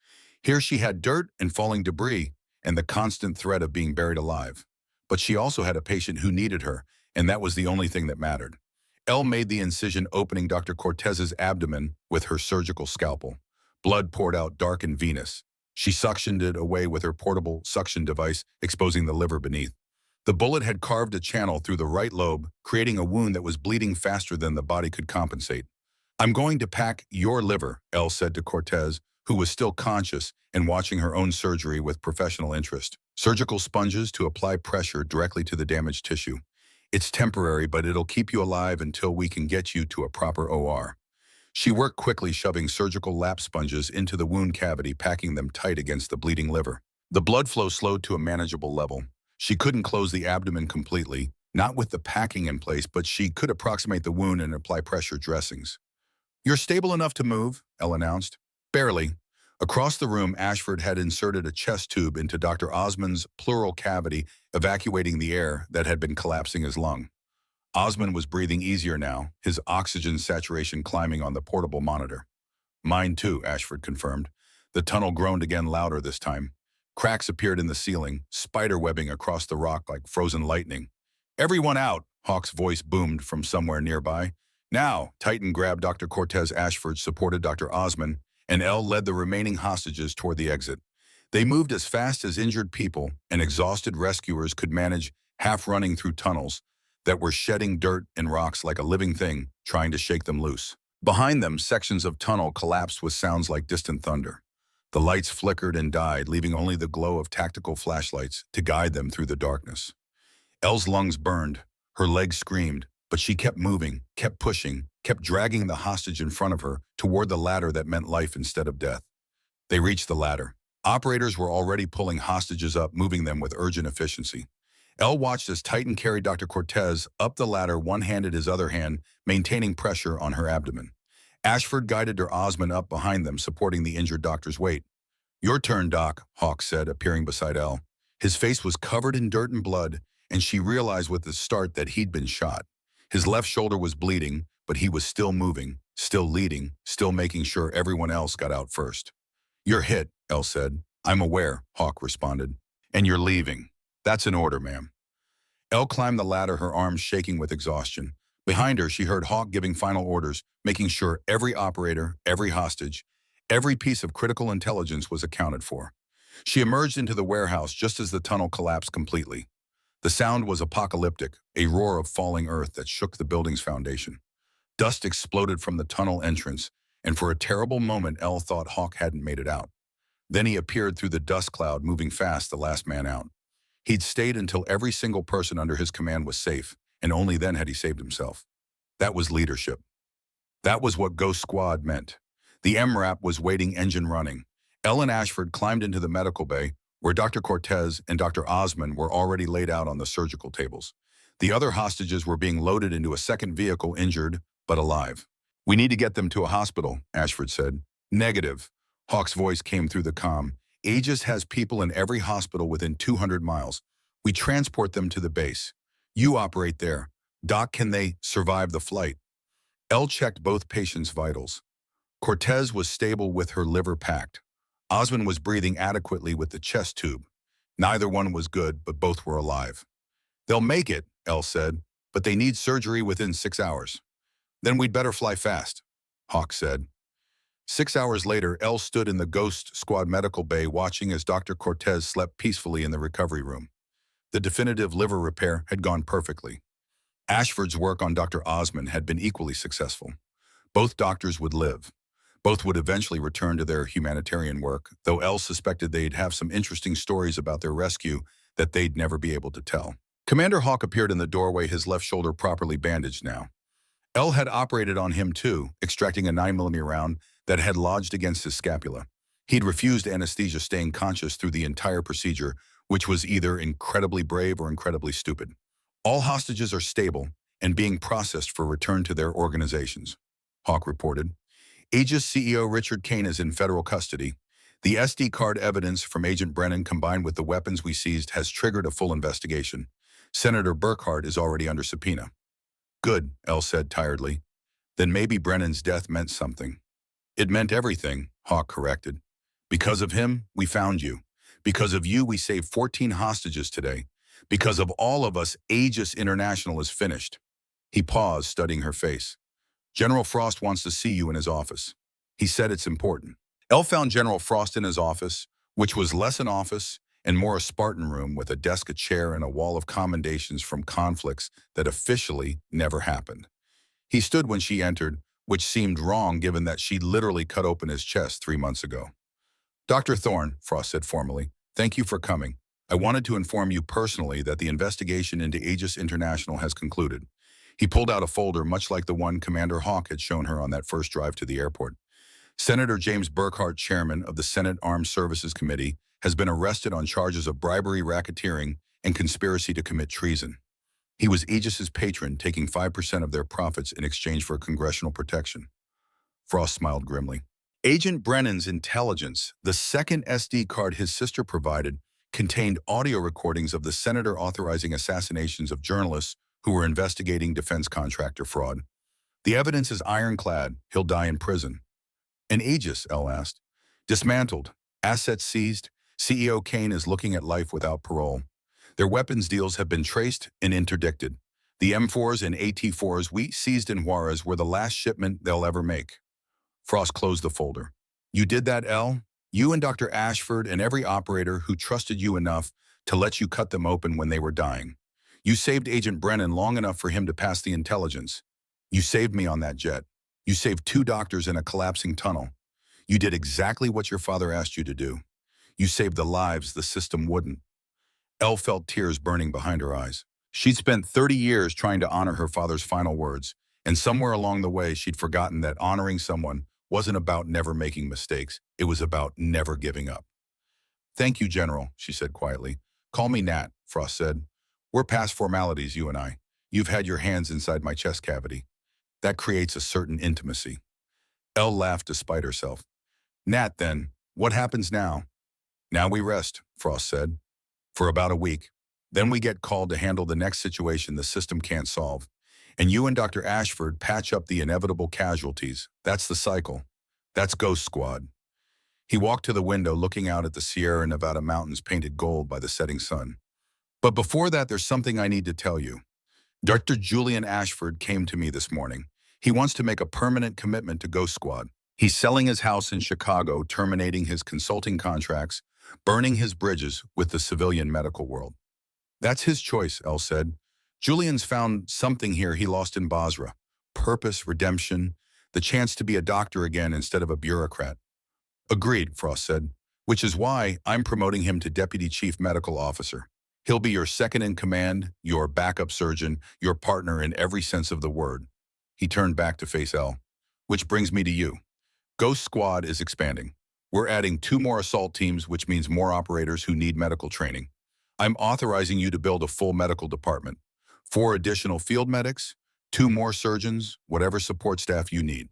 Here she had dirt and falling debris and the constant threat of being buried alive. But she also had a patient who needed her, and that was the only thing that mattered. Elle made the incision, opening Dr. Cortez's abdomen with her surgical scalpel. Blood poured out dark and venous. She suctioned it away with her portable suction device, exposing the liver beneath. The bullet had carved a channel through the right lobe, creating a wound that was bleeding faster than the body could compensate. "I'm going to pack your liver," Elle said to Cortez, who was still conscious and watching her own surgery with professional interest. "Surgical sponges to apply pressure directly to the damaged tissue. It's temporary, but it'll keep you alive until we can get you to a proper OR." She worked quickly, shoving surgical lap sponges into the wound cavity, packing them tight against the bleeding liver. The blood flow slowed to a manageable level. She couldn't close the abdomen completely, not with the packing in place, but she could approximate the wound and apply pressure dressings. "You're stable enough to move," Elle announced. "Barely." Across the room, Ashford had inserted a chest tube into Dr. Osman's pleural cavity, evacuating the air that had been collapsing his lung. Osman was breathing easier now, his oxygen saturation climbing on the portable monitor. "Mine too," Ashford confirmed. The tunnel groaned again, louder this time. Cracks appeared in the ceiling, spider webbing across the rock like frozen lightning. "Everyone out!" Hawk's voice boomed from somewhere nearby. "Now!" Titan grabbed Dr. Cortez. Ashford supported Dr. Osman, and Elle led the remaining hostages toward the exit. They moved as fast as injured people and exhausted rescuers could manage, half running through tunnels that were shedding dirt and rocks like a living thing, trying to shake them loose. Behind them, sections of tunnel collapsed with sounds like distant thunder. The lights flickered and died, leaving only the glow of tactical flashlights to guide them through the darkness. Elle's lungs burned, her legs screamed, but she kept moving, kept pushing, kept dragging the hostage in front of her toward the ladder that meant life instead of death. They reached the ladder. Operators were already pulling hostages up, moving them with urgent efficiency. Elle watched as Titan carried Dr. Cortez up the ladder, one-handed, his other hand maintaining pressure on her abdomen. Ashford guided her Osman up behind them, supporting the injured doctor's weight. "Your turn, Doc," Hawk said, appearing beside Elle. His face was covered in dirt and blood, and she realized with the start that he'd been shot. His left shoulder was bleeding, but he was still moving, still leading, still making sure everyone else got out first. "You're hit," Elle said. "I'm aware," Hawk responded. "And you're leaving." "That's an order, ma'am." Elle climbed the ladder, her arms shaking with exhaustion. Behind her, she heard Hawk giving final orders, making sure every operator, every hostage, every piece of critical intelligence was accounted for. She emerged into the warehouse just as the tunnel collapsed completely. The sound was apocalyptic, a roar of falling earth that shook the building's foundation. Dust exploded from the tunnel entrance, and for a terrible moment, Elle thought Hawk hadn't made it out. Then he appeared through the dust cloud, moving fast, the last man out. He'd stayed until every single person under his command was safe, and only then had he saved himself. That was leadership. That was what Ghost Squad meant. The MRAP was waiting, engine running. Elle and Ashford climbed into the medical bay, where Dr. Cortez and Dr. Osman were already laid out on the surgical tables. The other hostages were being loaded into a second vehicle, injured but alive. "We need to get them to a hospital," Ashford said. "Negative." Hawk's voice came through the comm. "Aegis has people in every hospital within 200 miles. We transport them to the base. You operate there. Doc, can they survive the flight?" Elle checked both patients' vitals. Cortez was stable with her liver packed. Osman was breathing adequately with the chest tube. Neither one was good, but both were alive. "They'll make it," Elle said, "but they need surgery within 6 hours." "Then we'd better fly fast," Hawk said. 6 hours later, Elle stood in the Ghost Squad medical bay, watching as Dr. Cortez slept peacefully in the recovery room. The definitive liver repair had gone perfectly. Ashford's work on Dr. Osmond had been equally successful. Both doctors would live. Both would eventually return to their humanitarian work, though Elle suspected they'd have some interesting stories about their rescue that they'd never be able to tell. Commander Hawk appeared in the doorway, his left shoulder properly bandaged now. Elle had operated on him too, extracting a 9mm round that had lodged against his scapula. He'd refused anesthesia, staying conscious through the entire procedure, which was either incredibly brave or incredibly stupid. All hostages are stable and being processed for return to their organizations, Hawk reported. Aegis CEO Richard Kane is in federal custody. The SD card evidence from Agent Brennan combined with the weapons we seized has triggered a full investigation. Senator Burkhart is already under subpoena. Good, Elle said tiredly. Then maybe Brennan's death meant something. It meant everything, Hawk corrected. Because of him, we found you. Because of you, we saved 14 hostages today. Because of all of us, Aegis International is finished. He paused, studying her face. General Frost wants to see you in his office. He said it's important. Elle found General Frost in his office, which was less an office and more a Spartan room with a desk, a chair, and a wall of commendations from conflicts that officially never happened. He stood when she entered, which seemed wrong given that she'd literally cut open his chest 3 months ago. Dr. Thorne, Frost said formally, thank you for coming. I wanted to inform you personally that the investigation into Aegis International has concluded. He pulled out a folder much like the one Commander Hawk had shown her on that first drive to the airport. Senator James Burkhart, chairman of the Senate Armed Services Committee, has been arrested on charges of bribery, racketeering, and conspiracy to commit treason. He was Aegis's patron, taking 5% of their profits in exchange for congressional protection. Frost smiled grimly. Agent Brennan's intelligence, the second SD card his sister provided, contained audio recordings of the senator authorizing assassinations of journalists who were investigating defense contractor fraud. The evidence is ironclad. He'll die in prison. And Aegis, Elle asked. Dismantled. Assets seized. CEO Kane is looking at life without parole. Their weapons deals have been traced and interdicted. The M4s and AT4s we seized in Juarez were the last shipment they'll ever make. Frost closed the folder. You did that, Elle? You and Dr. Ashford and every operator who trusted you enough to let you cut them open when they were dying. You saved Agent Brennan long enough for him to pass the intelligence. You saved me on that jet. You saved 2 doctors in a collapsing tunnel. You did exactly what your father asked you to do. You saved the lives the system wouldn't. Elle felt tears burning behind her eyes. She'd spent 30 years trying to honor her father's final words, and somewhere along the way she'd forgotten that honoring someone wasn't about never making mistakes. It was about never giving up. Thank you, General, she said quietly. Call me Nat, Frost said. We're past formalities, you and I. You've had your hands inside my chest cavity. That creates a certain intimacy. Elle laughed despite herself. Nat, then, what happens now? Now we rest, Frost said. For about a week. Then we get called to handle the next situation the system can't solve. And you and Dr. Ashford patch up the inevitable casualties. That's the cycle. That's Ghost Squad. He walked to the window, looking out at the Sierra Nevada mountains painted gold by the setting sun. But before that, there's something I need to tell you. Dr. Julian Ashford came to me this morning. He wants to make a permanent commitment to Ghost Squad. He's selling his house in Chicago, terminating his consulting contracts, burning his bridges with the civilian medical world. That's his choice, Elle said. Julian's found something here he lost in Basra. Purpose, redemption, the chance to be a doctor again instead of a bureaucrat. Agreed, Frost said, which is why I'm promoting him to Deputy Chief Medical Officer. He'll be your second in command, your backup surgeon, your partner in every sense of the word. He turned back to face Elle. Which brings me to you. Ghost Squad is expanding. We're adding 2 more assault teams, which means more operators who need medical training. I'm authorizing you to build a full medical department. 4 additional field medics, 2 more surgeons, whatever support staff you need.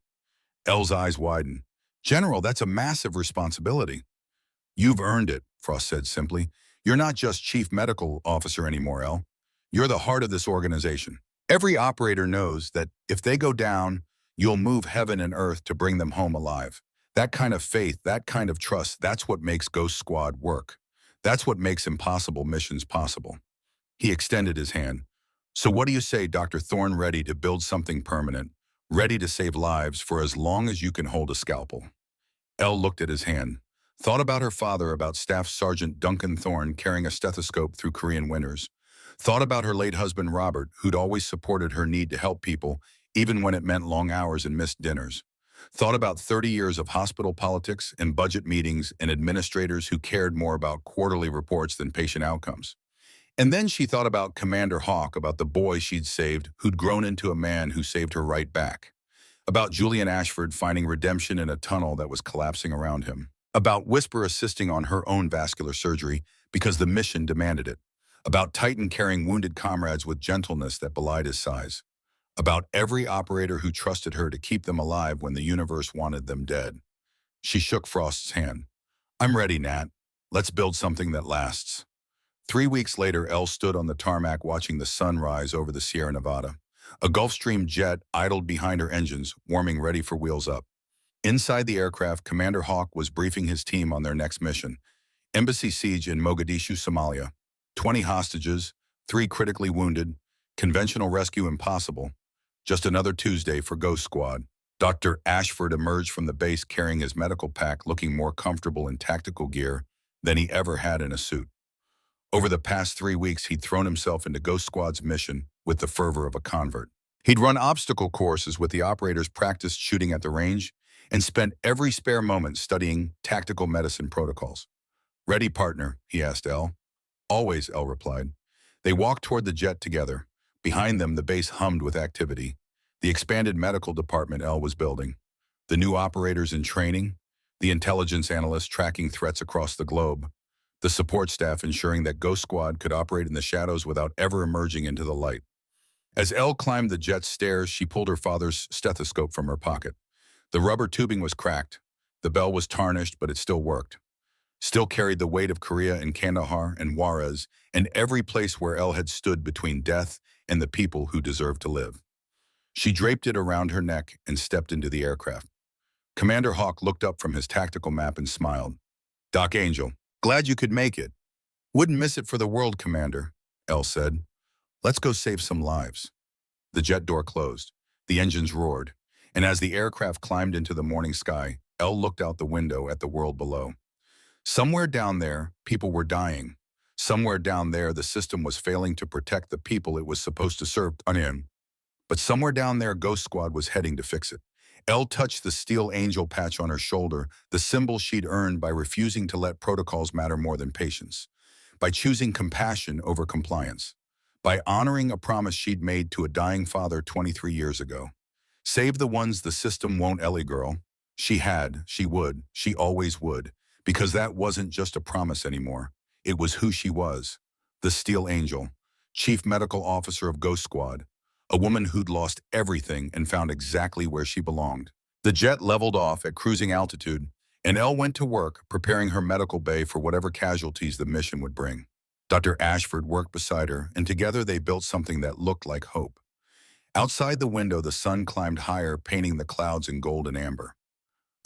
Elle's eyes widened. General, that's a massive responsibility. You've earned it, Frost said simply. You're not just Chief Medical Officer anymore, Elle. You're the heart of this organization. Every operator knows that if they go down, you'll move heaven and earth to bring them home alive. That kind of faith, that kind of trust, that's what makes Ghost Squad work. That's what makes impossible missions possible. He extended his hand. So what do you say, Dr. Thorne, ready to build something permanent, ready to save lives for as long as you can hold a scalpel? Elle looked at his hand, thought about her father, about Staff Sergeant Duncan Thorne carrying a stethoscope through Korean winters, Thought about her late husband, Robert, who'd always supported her need to help people, even when it meant long hours and missed dinners. Thought about 30 years of hospital politics and budget meetings and administrators who cared more about quarterly reports than patient outcomes. And then she thought about Commander Hawk, about the boy she'd saved who'd grown into a man who saved her right back. About Julian Ashford finding redemption in a tunnel that was collapsing around him. About Whisper assisting on her own vascular surgery because the mission demanded it. About Titan carrying wounded comrades with gentleness that belied his size. About every operator who trusted her to keep them alive when the universe wanted them dead. She shook Frost's hand. I'm ready, Nat. Let's build something that lasts. 3 weeks later, Elle stood on the tarmac watching the sun rise over the Sierra Nevada. A Gulfstream jet idled behind her engines, warming ready for wheels up. Inside the aircraft, Commander Hawk was briefing his team on their next mission. Embassy siege in Mogadishu, Somalia. 20 hostages, 3 critically wounded, conventional rescue impossible. Just another Tuesday for Ghost Squad. Dr. Ashford emerged from the base carrying his medical pack, looking more comfortable in tactical gear than he ever had in a suit. Over the past 3 weeks, he'd thrown himself into Ghost Squad's mission with the fervor of a convert. He'd run obstacle courses with the operators, practiced shooting at the range, and spent every spare moment studying tactical medicine protocols. Ready, partner? He asked Elle. Always, Elle replied. They walked toward the jet together. Behind them, the base hummed with activity. The expanded medical department Elle was building. The new operators in training. The intelligence analysts tracking threats across the globe. The support staff ensuring that Ghost Squad could operate in the shadows without ever emerging into the light. As Elle climbed the jet's stairs, she pulled her father's stethoscope from her pocket. The rubber tubing was cracked. The bell was tarnished, but it still worked. Still carried the weight of Korea and Kandahar and Juarez and every place where Elle had stood between death and the people who deserved to live. She draped it around her neck and stepped into the aircraft. Commander Hawk looked up from his tactical map and smiled. Doc Angel, glad you could make it. Wouldn't miss it for the world, Commander, Elle said. Let's go save some lives. The jet door closed. The engines roared. And as the aircraft climbed into the morning sky, Elle looked out the window at the world below. Somewhere down there, people were dying. Somewhere down there, the system was failing to protect the people it was supposed to serve on him. But somewhere down there, Ghost Squad was heading to fix it. Elle touched the steel angel patch on her shoulder, the symbol she'd earned by refusing to let protocols matter more than patience, by choosing compassion over compliance, by honoring a promise she'd made to a dying father 23 years ago. Save the ones the system won't, Ellie girl. She had, she would, she always would, because that wasn't just a promise anymore. It was who she was, the Steel Angel, Chief Medical Officer of Ghost Squad, a woman who'd lost everything and found exactly where she belonged. The jet leveled off at cruising altitude, and Elle went to work preparing her medical bay for whatever casualties the mission would bring. Dr. Ashford worked beside her, and together they built something that looked like hope. Outside the window, the sun climbed higher, painting the clouds in gold and amber.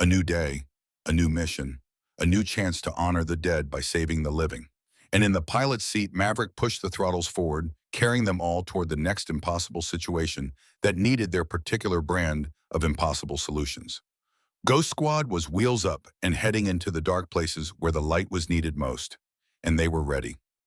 A new day, a new mission, a new chance to honor the dead by saving the living. And in the pilot's seat, Maverick pushed the throttles forward, carrying them all toward the next impossible situation that needed their particular brand of impossible solutions. Ghost Squad was wheels up and heading into the dark places where the light was needed most. And they were ready.